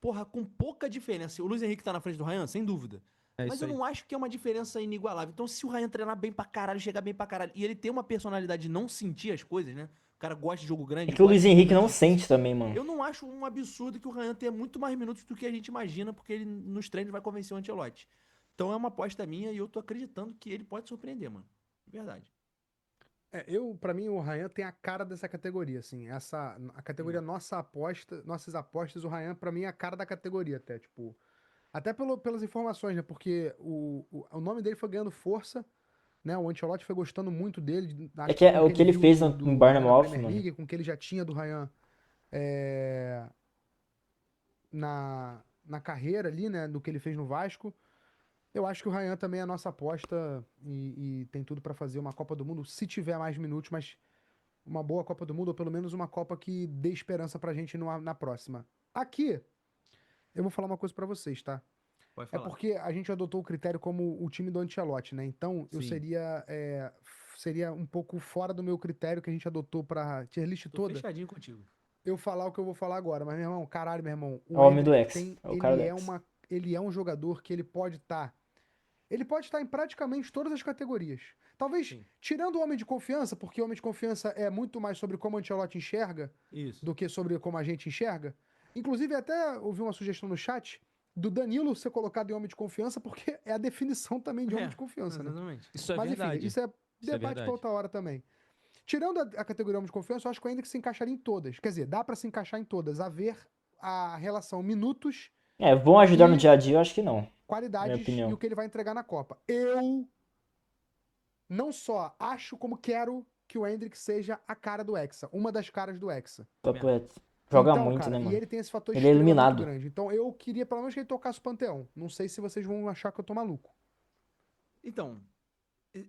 Porra, com pouca diferença. O Luiz Henrique tá na frente do Ryan, sem dúvida. É Mas isso eu aí. não acho que é uma diferença inigualável. Então, se o Ryan treinar bem pra caralho, chegar bem pra caralho, e ele tem uma personalidade de não sentir as coisas, né? O cara gosta de jogo É grande, que o gosta Luiz de Henrique momentos não difíceis. sente também, mano. Eu não acho um absurdo que o Ryan tenha muito mais minutos do que a gente imagina, porque ele nos treinos vai convencer o Ancelotti. Então é uma aposta minha e eu tô acreditando que ele pode surpreender, mano. De verdade. Para mim, o Ryan tem a cara dessa categoria, assim. A categoria nossas apostas, o Ryan, pra mim, é a cara da categoria, até, tipo. Até pelas informações, né? Porque o nome dele foi ganhando força, né? O Ancelotti foi gostando muito dele. É Acho que que com é o o que que ele ele viu fez no né, na Bournemouth, Premier mano. League, com o que ele já tinha do Ryan na carreira ali, né? Do que ele fez no Vasco. Eu acho que o Ryan também é a nossa aposta e tem tudo pra fazer uma Copa do Mundo, se tiver mais minutos, mas uma boa Copa do Mundo, ou pelo menos uma Copa que dê esperança pra gente na próxima. Aqui, eu vou falar uma coisa pra vocês, tá? Pode É falar. porque a gente adotou o critério como o time do Ancelotti, né? Então, eu Sim. seria um pouco fora do meu critério que a gente adotou pra tier list Tô toda, fechadinho contigo. eu falar o que eu vou falar agora. Mas, meu irmão, caralho, meu irmão, É o o homem do Endrick X. É o cara do X. ele é um jogador que ele pode estar em praticamente todas as categorias. Talvez, Sim. tirando o homem de confiança, porque o homem de confiança é muito mais sobre como o Ancelotti enxerga Isso. do que sobre como a gente enxerga. Inclusive, até ouvi uma sugestão no chat do Danilo ser colocado em homem de confiança, porque é a definição também de homem de confiança, né? Exatamente. Isso é Mas verdade. enfim, isso é Isso é debate verdade. para outra hora também. Tirando a categoria homem de confiança, eu acho que ainda que se encaixaria em todas. Quer dizer, dá para se encaixar em todas, a ver a relação minutos, Vão ajudar no E- dia a dia, eu acho que não. Na minha qualidades e opinião. o que ele vai entregar na Copa. Eu não só acho como quero que o Endrick seja a cara do Hexa, uma das caras do Hexa. Papo reto. Joga Então, muito, cara, né, e mano? ele tem esse fator Ele é estrela muito iluminado. grande. Então eu queria pelo menos que ele tocasse o Panteão. Não sei se vocês vão achar que eu tô maluco. Então,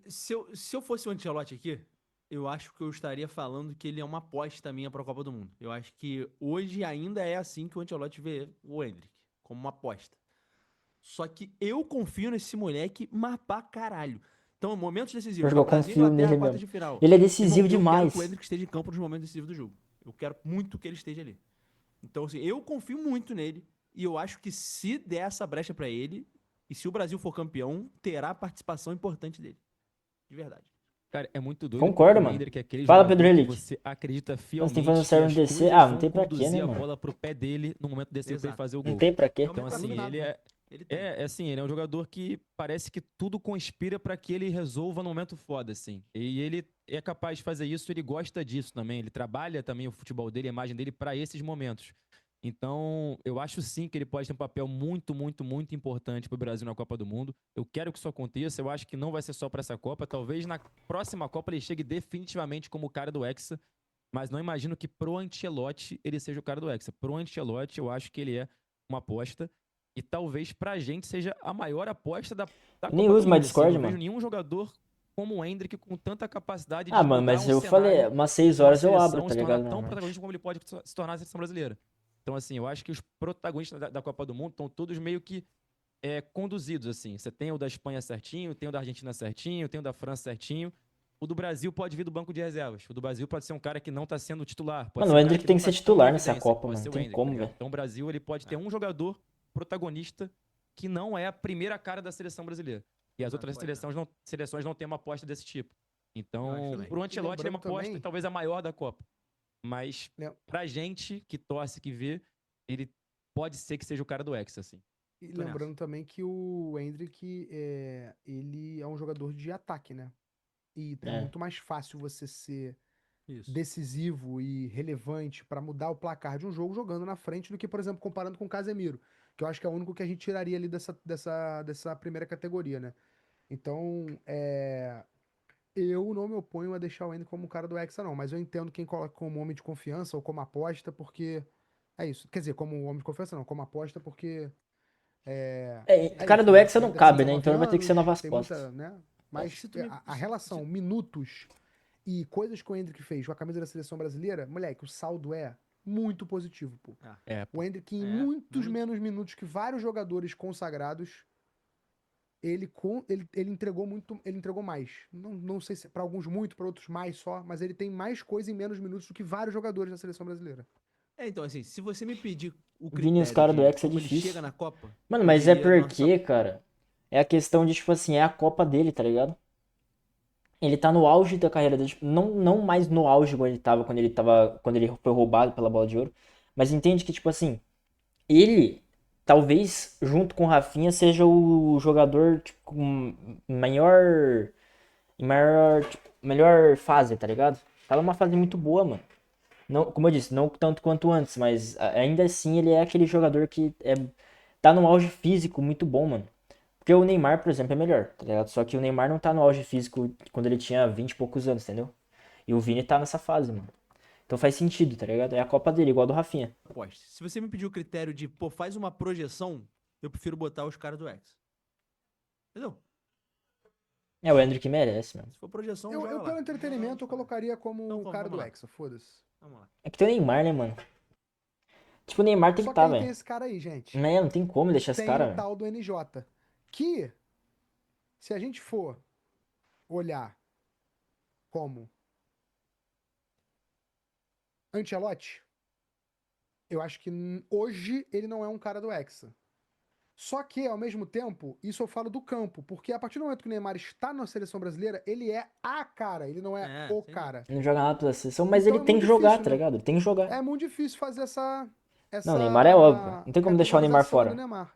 se eu fosse o Ancelotti aqui, eu acho que eu estaria falando que ele é uma aposta minha pra Copa do Mundo. Eu acho que hoje ainda é assim que o Ancelotti vê o Endrick, como uma aposta. Só que eu confio nesse moleque, mas pra caralho. Então, momentos decisivos. Eu Brasil e confio Inglaterra, nele quartas mesmo. de final. Ele é Irmão, decisivo eu quero demais. que o Endrick esteja em campo nos momentos decisivos do jogo. Eu quero muito que ele esteja ali. Então, assim, eu confio muito nele. E eu acho que se der essa brecha pra ele, e se o Brasil for campeão, terá a participação importante dele. De verdade. Cara, é muito doido Concordo, porque o mano. Ender é aquele Fala, jogador Pedro que Henrique. você acredita Nós tem falando fielmente que serve no as DC. coisas Ah, não vão tem pra quê, conduzir né, a mano? bola pro pé dele no momento decisivo pra ele Exato. fazer o Não gol. tem pra quê. Realmente Então, tá assim, dominado, ele né? é, Ele tem. assim, ele é um jogador que parece que tudo conspira pra que ele resolva no momento foda, assim. E ele é capaz de fazer isso, ele gosta disso também. Ele trabalha também o futebol dele, a imagem dele pra esses momentos. Então, eu acho sim que ele pode ter um papel muito, muito, muito importante pro Brasil na Copa do Mundo. Eu quero que isso aconteça. Eu acho que não vai ser só pra essa Copa. Talvez na próxima Copa ele chegue definitivamente como o cara do Hexa. Mas não imagino que pro Ancelotti ele seja o cara do Hexa. Pro Ancelotti, eu acho que ele é uma aposta. E talvez pra gente seja a maior aposta da Eu nem Copa do uso mais Mundo. Assim. Eu Discord, não vejo mano. nenhum jogador como o Endrick com tanta capacidade Ah, de mano, mudar mas um eu falei, cenário umas 6 de uma horas eu abro, seleção tá se tornar ligado, tão normalmente. protagonista como ele pode se tornar a seleção brasileira. Então, assim, eu acho que os protagonistas da Copa do Mundo estão todos meio que conduzidos, assim. Você tem o da Espanha certinho, tem o da Argentina certinho, tem o da França certinho. O do Brasil pode vir do banco de reservas. O do Brasil pode ser um cara que não tá sendo titular. Pode Mano, ser o um cara Endrick que tem não que tá ser tão em titular nessa evidência, que Copa, pode mano. ser Não o tem Endrick, tá como, ligado? velho. Então o Brasil ele pode ter um jogador protagonista que não é a primeira cara da seleção brasileira. E as Não, outras pode não. seleções não têm uma aposta desse tipo. Eu acho Então, também. pro Ancelotti ele é uma lembrando aposta, também- talvez a maior da Copa. Mas Lem- pra gente que torce, que vê, ele pode ser que seja o cara do Hexa, assim. E Tô lembrando também que o Endrick, ele é um jogador de ataque, né? E é É. muito mais fácil você ser Isso. decisivo e relevante pra mudar o placar de um jogo jogando na frente do que, por exemplo, comparando com o Casemiro, que eu acho que é o único que a gente tiraria ali dessa primeira categoria, né? Então, eu não me oponho a deixar o Endrick como o cara do Hexa, não, mas eu entendo quem coloca como homem de confiança ou como aposta, porque é isso. Quer dizer, como homem de confiança, não, como aposta, porque Cara isso, do né? Hexa não Tem cabe, né? 19 Então ele vai ter que ser anos, novas tem postas. muita, né? Mas se tu me- a relação, minutos e coisas que o Endrick fez com a camisa da seleção brasileira, moleque, o saldo é muito positivo, pô. O Endrick, em muitos muito. menos minutos que vários jogadores consagrados, ele entregou muito, ele entregou mais. Não sei se para alguns muito, para outros mais só, mas ele tem mais coisa em menos minutos do que vários jogadores da seleção brasileira. Então, assim, se você me pedir o Vini, os critério caras do de Hexa é como ele difícil. chega na Copa, Mano, eu mas é diria nossa. porque, cara, é a questão de, tipo assim, é a Copa dele, tá ligado? Ele tá no auge da carreira dele, tipo, não mais no auge quando ele foi roubado pela Bola de Ouro, mas entende que, tipo assim, ele, talvez, junto com o Rafinha, seja o jogador, tipo, com melhor fase, tá ligado? Tá numa fase muito boa, mano. Não, como eu disse, não tanto quanto antes, mas ainda assim ele é aquele jogador que tá no auge físico muito bom, mano. Porque o Neymar, por exemplo, é melhor, tá ligado? Só que o Neymar não tá no auge físico quando ele tinha 20 e poucos anos, entendeu? E o Vini tá nessa fase, mano. Então faz sentido, tá ligado? É a Copa dele, igual a do Rafinha. Aposta. Se você me pedir o critério de, pô, faz uma projeção, eu prefiro botar os caras do X. Entendeu? É o Endrick merece, mano. Se for projeção, Eu, joga lá. pelo entretenimento, eu colocaria como Então, o cara vamos do lá. Hexa, foda-se. Vamos lá. É que tem o Neymar, né, mano? Tipo, o Neymar tem Só que que tá, aí tem velho. esse cara aí, gente. Não tem como deixar esse Tem cara, o velho. tal do NJ. Que, se a gente for olhar como Ancelotti, eu acho que hoje ele não é um cara do Hexa. Só que, ao mesmo tempo, isso eu falo do campo, porque a partir do momento que o Neymar está na seleção brasileira, ele é a cara, ele não é o sem cara. Ele não joga nada pela seleção, mas Então ele é tem muito que jogar, difícil, tá né? ligado? Ele tem que jogar. É muito difícil fazer essa Não, o Neymar é óbvio. Não tem como deixar o Neymar categorização fora. do Neymar.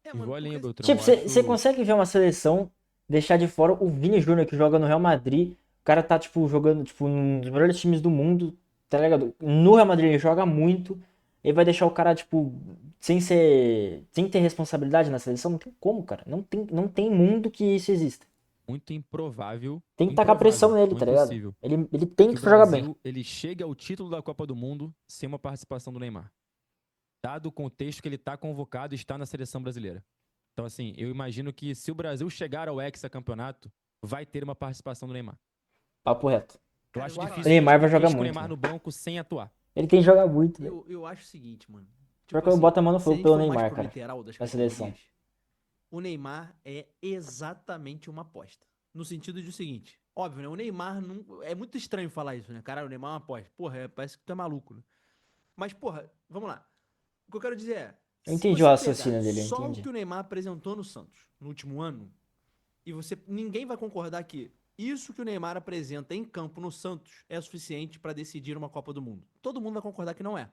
Igual a linha, porque- Beltrão. Tipo, eu você acho- consegue ver uma seleção deixar de fora o Vini Júnior, que joga no Real Madrid. O cara tá, tipo, jogando, tipo, num dos melhores times do mundo, tá ligado? No Real Madrid ele joga muito. Ele vai deixar o cara, tipo, sem ter responsabilidade na seleção? Não tem como, cara. Não tem mundo que isso exista. muito improvável. Tem que tacar pressão improvável, nele, não tá ligado? impossível, Ele tem que que o jogar bem. Brasil ele chegue ao título da Copa do Mundo sem uma participação do Neymar. Dado o contexto que ele está convocado e está na seleção brasileira. Então, assim, eu imagino que se o Brasil chegar ao hexacampeonato, vai ter uma participação do Neymar. Papo reto. Eu Cara, acho eu vou te O difícil Neymar a vai gente jogar ver o muito, Neymar mano. no banco sem atuar. Ele tem que jogar muito, velho. Eu acho o seguinte, mano. Pior Tipo que eu assim, boto a mão no se a fogo gente pelo for mais Neymar, pro cara. literal das Na seleção. categorias, o Neymar é exatamente uma aposta. No sentido de o seguinte, óbvio, né? O Neymar não. É muito estranho falar isso, né? Caralho, o Neymar é uma aposta. Porra, parece que tu é maluco, né? Mas, porra, vamos lá. O que eu quero dizer é, Eu se entendi o você pegar raciocínio dele, eu só o entendi. que o Neymar apresentou no Santos no último ano, e ninguém vai concordar que isso que o Neymar apresenta em campo no Santos é suficiente pra decidir uma Copa do Mundo. Todo mundo vai concordar que não é.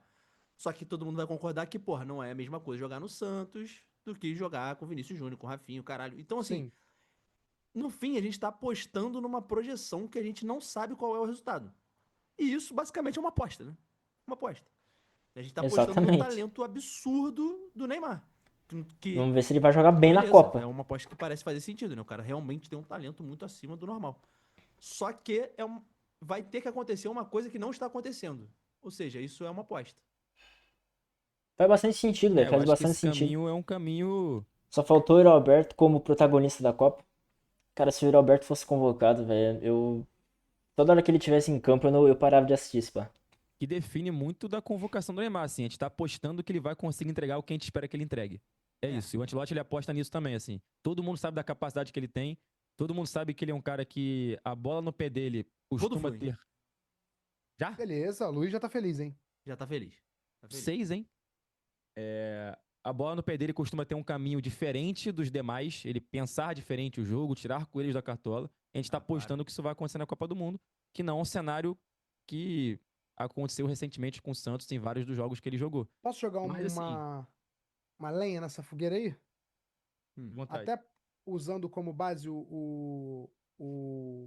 Só que todo mundo vai concordar que, porra, não é a mesma coisa jogar no Santos do que jogar com o Vinícius Júnior, com o Rafinho, caralho. Então, assim, Sim. no fim, a gente tá apostando numa projeção que a gente não sabe qual é o resultado. E isso, basicamente, é uma aposta, né? Uma aposta. A gente tá apostando no Exatamente. talento absurdo do Neymar. Que, Vamos ver se ele vai jogar bem na beleza, Copa. é uma aposta que parece fazer sentido, né? O cara realmente tem um talento muito acima do normal. Só que vai ter que acontecer uma coisa que não está acontecendo. Ou seja, isso é uma aposta. Faz bastante sentido, velho. Eu Faz acho que bastante esse sentido. caminho é um caminho. Só faltou o Yuri Alberto como protagonista da Copa. Cara, se o Yuri Alberto fosse convocado, velho, eu. Toda hora que ele tivesse em campo, eu parava de assistir, pá. Que define muito da convocação do Neymar, assim. A gente tá apostando que ele vai conseguir entregar o que a gente espera que ele entregue. É isso. E o Ancelotti, ele aposta nisso também, assim. Todo mundo sabe da capacidade que ele tem. Todo mundo sabe que ele é um cara que a bola no pé dele costuma fui. ter. Já? Beleza, o Luiz já tá feliz, hein? Já tá feliz. Tá feliz. 6, hein? A bola no pé dele costuma ter um caminho diferente dos demais. Ele pensar diferente o jogo, tirar coelhos da cartola. A gente tá apostando que isso vai acontecer na Copa do Mundo, que não é um cenário que aconteceu recentemente com o Santos em vários dos jogos que ele jogou. Posso jogar Mas, assim, uma lenha nessa fogueira aí? vontade. Até usando como base o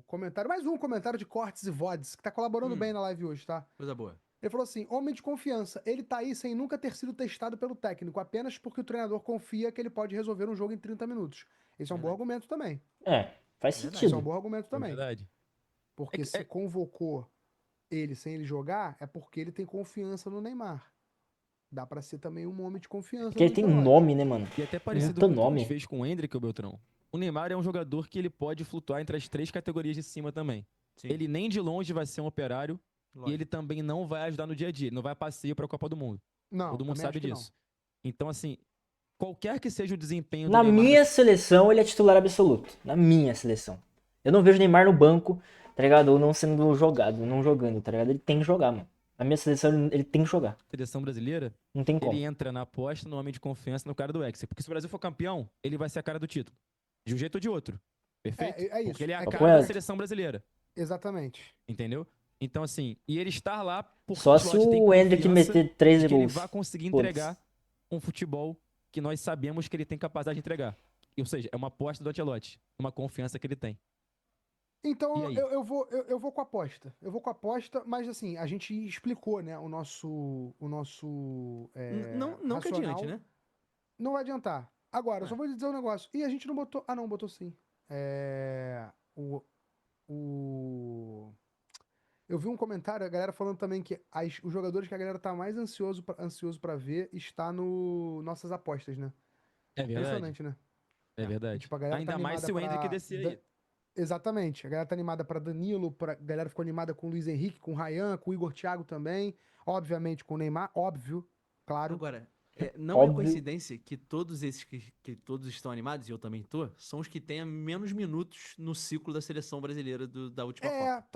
comentário, mais um comentário de cortes e VODs, que tá colaborando bem na live hoje, tá? Coisa boa. Ele falou assim: homem de confiança, ele tá aí sem nunca ter sido testado pelo técnico, apenas porque o treinador confia que ele pode resolver um jogo em 30 minutos. Esse é um bom Verdade. argumento também. É, faz Verdade. Esse é um sentido. bom argumento É também. verdade. Porque se convocou ele sem ele jogar, é porque ele tem confiança no Neymar. Dá pra ser também um homem de confiança Porque ele do tem Ancelotti. nome, né, mano? E até parecido Muito com o que a gente nome. fez com o Endrick, o Beltrão. O Neymar é um jogador que ele pode flutuar entre as 3 categorias de cima também. Sim. Ele nem de longe vai ser um operário Lógico. e ele também não vai ajudar no dia a dia. Ele não vai passeio para a Copa do Mundo. Não, Todo mundo também sabe acho que disso. Então, assim, qualquer que seja o desempenho do Na Neymar minha seleção, ele é titular absoluto. Na minha seleção. Eu não vejo o Neymar no banco, tá ligado? Ou não sendo jogado, não jogando, tá ligado? Ele tem que jogar, mano. Na minha seleção, ele tem que jogar. seleção brasileira, Não tem como. ele entra na aposta, no homem de confiança, no cara do Hexa. Porque se o Brasil for campeão, ele vai ser a cara do título. De um jeito ou de outro. Perfeito? É isso. Porque ele é a É cara da correto. seleção brasileira. Exatamente. Entendeu? Então, assim, e ele estar lá porque Só o se Ancelotti tem o Endrick confiança meter 13 de que ele gols. vai conseguir Foda-se. entregar um futebol que nós sabemos que ele tem capacidade de entregar. Ou seja, é uma aposta do Ancelotti, uma confiança que ele tem. Então E aí? eu vou com a aposta. Eu vou com a aposta, mas assim, a gente explicou, né, o nosso Não que racional. adiante, né? Não vai adiantar. Agora, eu É. só vou dizer um negócio. E a gente não botou. Ah, não, botou sim. Eu vi um comentário, a galera falando também que os jogadores que a galera tá mais ansioso pra ver está no nossas apostas, né? É verdade. Impressionante, né? É E, verdade. tipo, a galera tá Ainda mais animada se o Endrick pra descer aí. Exatamente. A galera tá animada pra Danilo, a galera ficou animada com o Luiz Henrique, com o Ryan, com o Igor Thiago também. Obviamente com o Neymar, óbvio, claro. Agora, não é Óbvio. coincidência que todos esses que todos estão animados, e eu também tô, são os que têm menos minutos no ciclo da seleção brasileira da última Copa.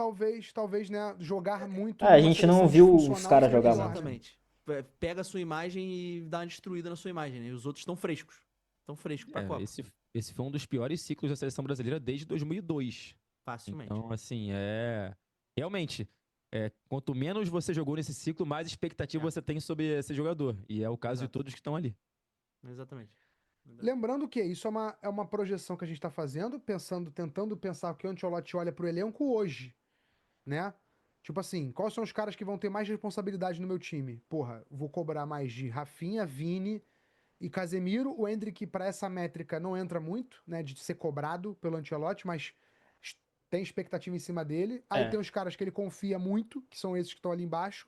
Talvez, né, jogar muito A numa gente não seleção viu os disfuncional caras seja jogar melhor, muito. né? Exatamente. Pega a sua imagem e dá uma destruída na sua imagem, né? E os outros estão frescos. Estão frescos pra Copa. Esse foi um dos piores ciclos da seleção brasileira desde 2002. Facilmente. Então, assim, realmente, quanto menos você jogou nesse ciclo, mais expectativa você tem sobre esse jogador. E é o caso de Exato. todos que estão ali. Exatamente. Lembrando que isso é uma projeção que a gente tá fazendo, tentando pensar o que o Ancelotti olha pro elenco hoje, né? Tipo assim, quais são os caras que vão ter mais responsabilidade no meu time? Porra, vou cobrar mais de Rafinha, Vini e Casemiro. O Endrick, para essa métrica, não entra muito, né? De ser cobrado pelo Ancelotti, mas tem expectativa em cima dele. Aí É. tem os caras que ele confia muito, que são esses que estão ali embaixo.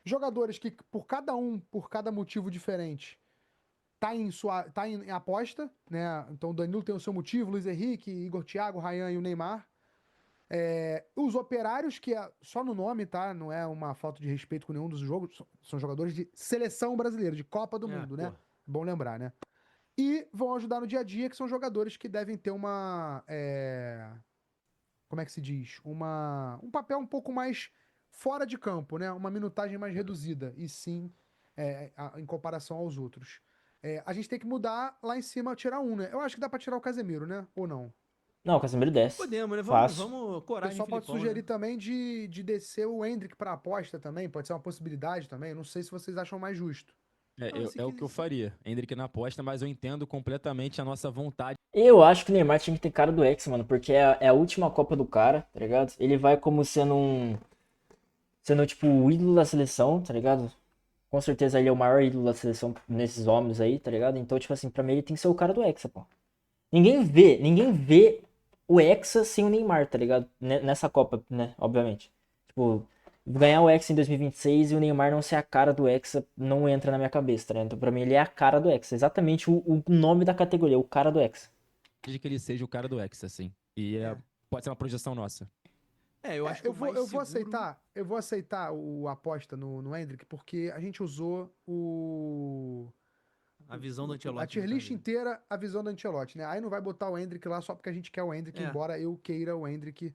Jogadores que, por cada motivo diferente, tá em aposta, né? Então o Danilo tem o seu motivo, Luiz Henrique, Igor Thiago, Ryan e o Neymar. Os operários, que só no nome, tá? Não é uma falta de respeito com nenhum dos jogos, são jogadores de seleção brasileira, de Copa do Mundo, né? Porra. Bom lembrar, né? E vão ajudar no dia a dia, que são jogadores que devem ter uma. Como é que se diz? Um papel um pouco mais fora de campo, né? Uma minutagem mais reduzida, e sim, em comparação aos outros. A gente tem que mudar lá em cima, tirar um, né? Eu acho que dá pra tirar o Casemiro, né? Ou não? Não, o Casemiro desce. Podemos, né? Fácil. Vamos O coragem, pessoal pode Filipão, sugerir né? também de descer o Endrick pra aposta também, pode ser uma possibilidade também. Não sei se vocês acham mais justo. Não, se É o que eu quiser- faria. Hendrick na aposta, mas eu entendo completamente a nossa vontade. Eu acho que o Neymar tinha que ter cara do Hexa, mano, porque é a última Copa do cara, tá ligado? Ele vai como sendo tipo o ídolo da seleção, tá ligado? Com certeza ele é o maior ídolo da seleção nesses homens aí, tá ligado? Então, tipo assim, pra mim ele tem que ser o cara do Hexa, pô. Ninguém vê o Hexa sem o Neymar, tá ligado? Nessa Copa, né? Obviamente. Tipo, ganhar o Hexa em 2026 e o Neymar não ser a cara do Hexa não entra na minha cabeça, tá ligado? Então, pra mim ele é a cara do Hexa. Exatamente o nome da categoria, o cara do Hexa. De que ele seja o cara do Hexa, assim. E pode ser uma projeção nossa. eu acho que o mais eu vou seguro... aceitar o aposta no Endrick, porque a gente usou A visão do a Ancelotti. tier no list caso. inteira, a visão do Ancelotti, né? Aí não vai botar o Endrick lá só porque a gente quer o Endrick, embora eu queira o Endrick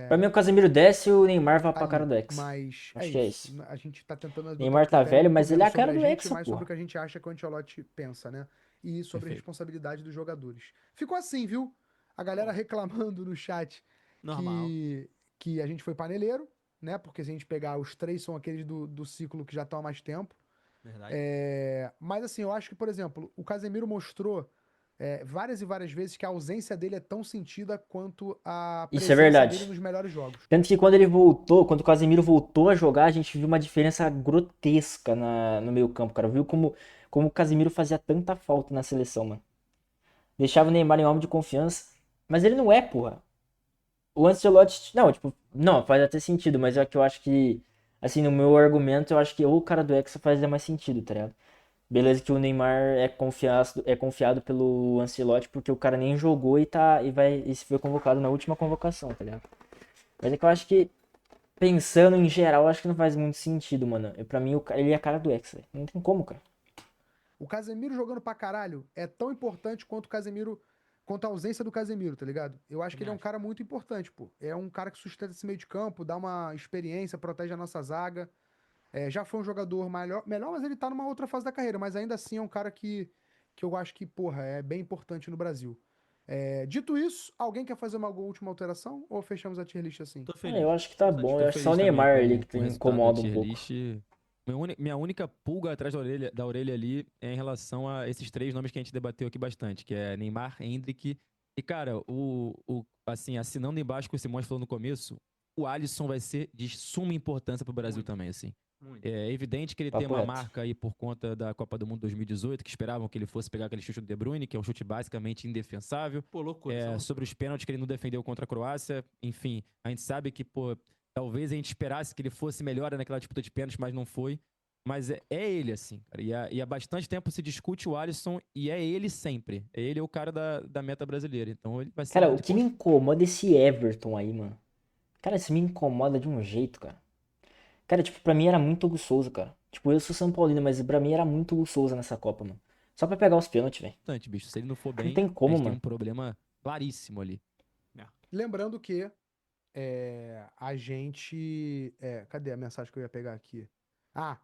Pra mim o Casemiro desce e o Neymar vai pra cara ali. do Hexa. Mas Acho é que é isso. isso. A gente tá tentando botar Neymar um tá critério velho, muito mas ele é a menos sobre cara a do gente, Hexa, mais sobre porra. o que a gente acha que o Ancelotti pensa, né? E sobre a Perfeito. responsabilidade dos jogadores. Ficou assim, viu? A galera reclamando no chat Normal. que a gente foi paneleiro, né? Porque se a gente pegar os três, são aqueles do ciclo que já estão há mais tempo. Verdade. Mas assim, eu acho que, por exemplo, o Casemiro mostrou várias e várias vezes que a ausência dele é tão sentida quanto a Isso é presença dele verdade. nos melhores jogos. Tanto que quando ele voltou, quando o Casemiro voltou a jogar, a gente viu uma diferença grotesca no meio campo, cara. Viu como o Casemiro fazia tanta falta na seleção, mano. Deixava o Neymar em homem de confiança. Mas ele não é, porra. O Ancelotti. Não, tipo, não, faz até sentido, mas é que eu acho que. Assim, no meu argumento, eu acho que o cara do Hexa fazia mais sentido, tá ligado? Beleza que o Neymar é confiado pelo Ancelotti porque o cara nem jogou e foi convocado na última convocação, tá ligado? Mas é que eu acho que, pensando em geral, eu acho que não faz muito sentido, mano. Pra mim, ele é a cara do Hexa, velho. Não tem como, cara. O Casemiro jogando pra caralho é tão importante quanto a ausência do Casemiro, tá ligado? Eu acho que ele é um cara muito importante, pô. É um cara que sustenta esse meio de campo, dá uma experiência, protege a nossa zaga. Já foi um jogador melhor, mas ele tá numa outra fase da carreira. Mas ainda assim é um cara que eu acho que, porra, é bem importante no Brasil. Dito isso, alguém quer fazer uma última alteração? Ou fechamos a tier list assim? Tô Ah, eu feliz. acho que tá Tô bom. satisfeito. Eu Tô acho que só o feliz também Neymar ali que com o resultado da incomoda um tier pouco. list. Minha única pulga atrás da orelha ali é em relação a esses três nomes que a gente debateu aqui bastante, que é Neymar, Endrick e, cara, assim, assinando embaixo o que o Simões falou no começo, o Alisson vai ser de suma importância pro Brasil Muito. também, assim. Muito. É evidente que ele tem Papo uma reto. marca aí por conta da Copa do Mundo 2018, que esperavam que ele fosse pegar aquele chute do De Bruyne, que é um chute basicamente indefensável. Pô, loucura. Sobre os pênaltis que ele não defendeu contra a Croácia. Enfim, a gente sabe que, pô, talvez a gente esperasse que ele fosse melhor naquela disputa de pênaltis, mas não foi. Mas é ele, assim, cara. E há bastante tempo se discute o Alisson e é ele sempre. Ele é o cara da meta brasileira. Então ele vai ser Cara, o muito que me incomoda é esse Everton aí, mano. Cara, isso me incomoda de um jeito, cara. Cara, tipo, pra mim era muito Hugo Souza, cara. Tipo, eu sou São Paulino, mas pra mim era muito Hugo Souza nessa Copa, mano. Só pra pegar os pênaltis, velho. importante, bicho. Se ele não for Não bem, tem a como, gente tem mano. um problema claríssimo ali. Lembrando que a gente. Cadê a mensagem que eu ia pegar aqui? Ah,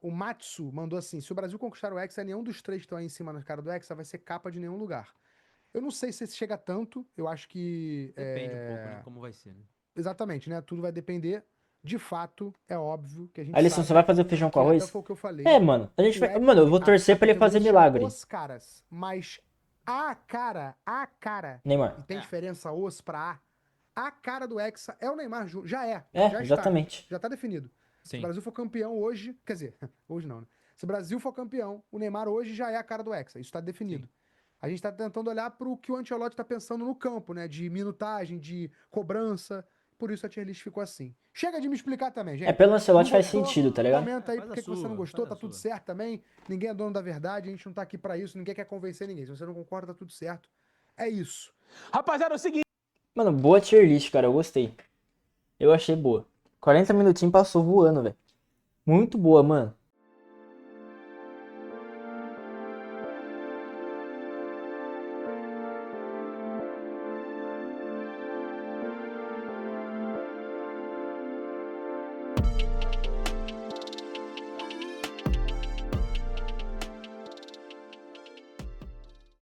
o Matsu mandou assim: se o Brasil conquistar o Hexa, nenhum dos três que estão aí em cima na cara do Hexa vai ser capa de nenhum lugar. Eu não sei se esse chega tanto, eu acho que. Depende um pouco, né? Como vai ser, né? Exatamente, né? Tudo vai depender. De fato, é óbvio que a gente Alisson, você vai sabe fazer o feijão com que até arroz? foi o que eu falei. É, mano. A gente O vai. Hexa- Mano, eu vou a torcer pra ele categoria fazer se chama milagre. Os caras, mas a cara, Neymar. e tem diferença os pra a cara do Hexa é o Neymar já É, já está, exatamente. já tá definido. Se o Sim. Brasil for campeão hoje, quer dizer, hoje não, né? Se o Brasil for campeão, o Neymar hoje já é a cara do Hexa. Isso tá definido. A gente tá tentando olhar pro que o Ancelotti tá pensando no campo, né? De minutagem, de cobrança. Por isso a tier list ficou assim. Chega de me explicar também, gente. Pelo Ancelotti Não faz gostou? sentido, tá ligado? Comenta aí Faz por que a que você não sua, gostou, faz tá a tudo sua. certo também. Ninguém é dono da verdade, a gente não tá aqui pra isso, ninguém quer convencer ninguém. Se você não concorda, tá tudo certo. É isso. Rapaziada, é o seguinte. Mano, boa tier list, cara. Eu gostei. Eu achei boa. 40 minutinhos passou voando, velho. Muito boa, mano.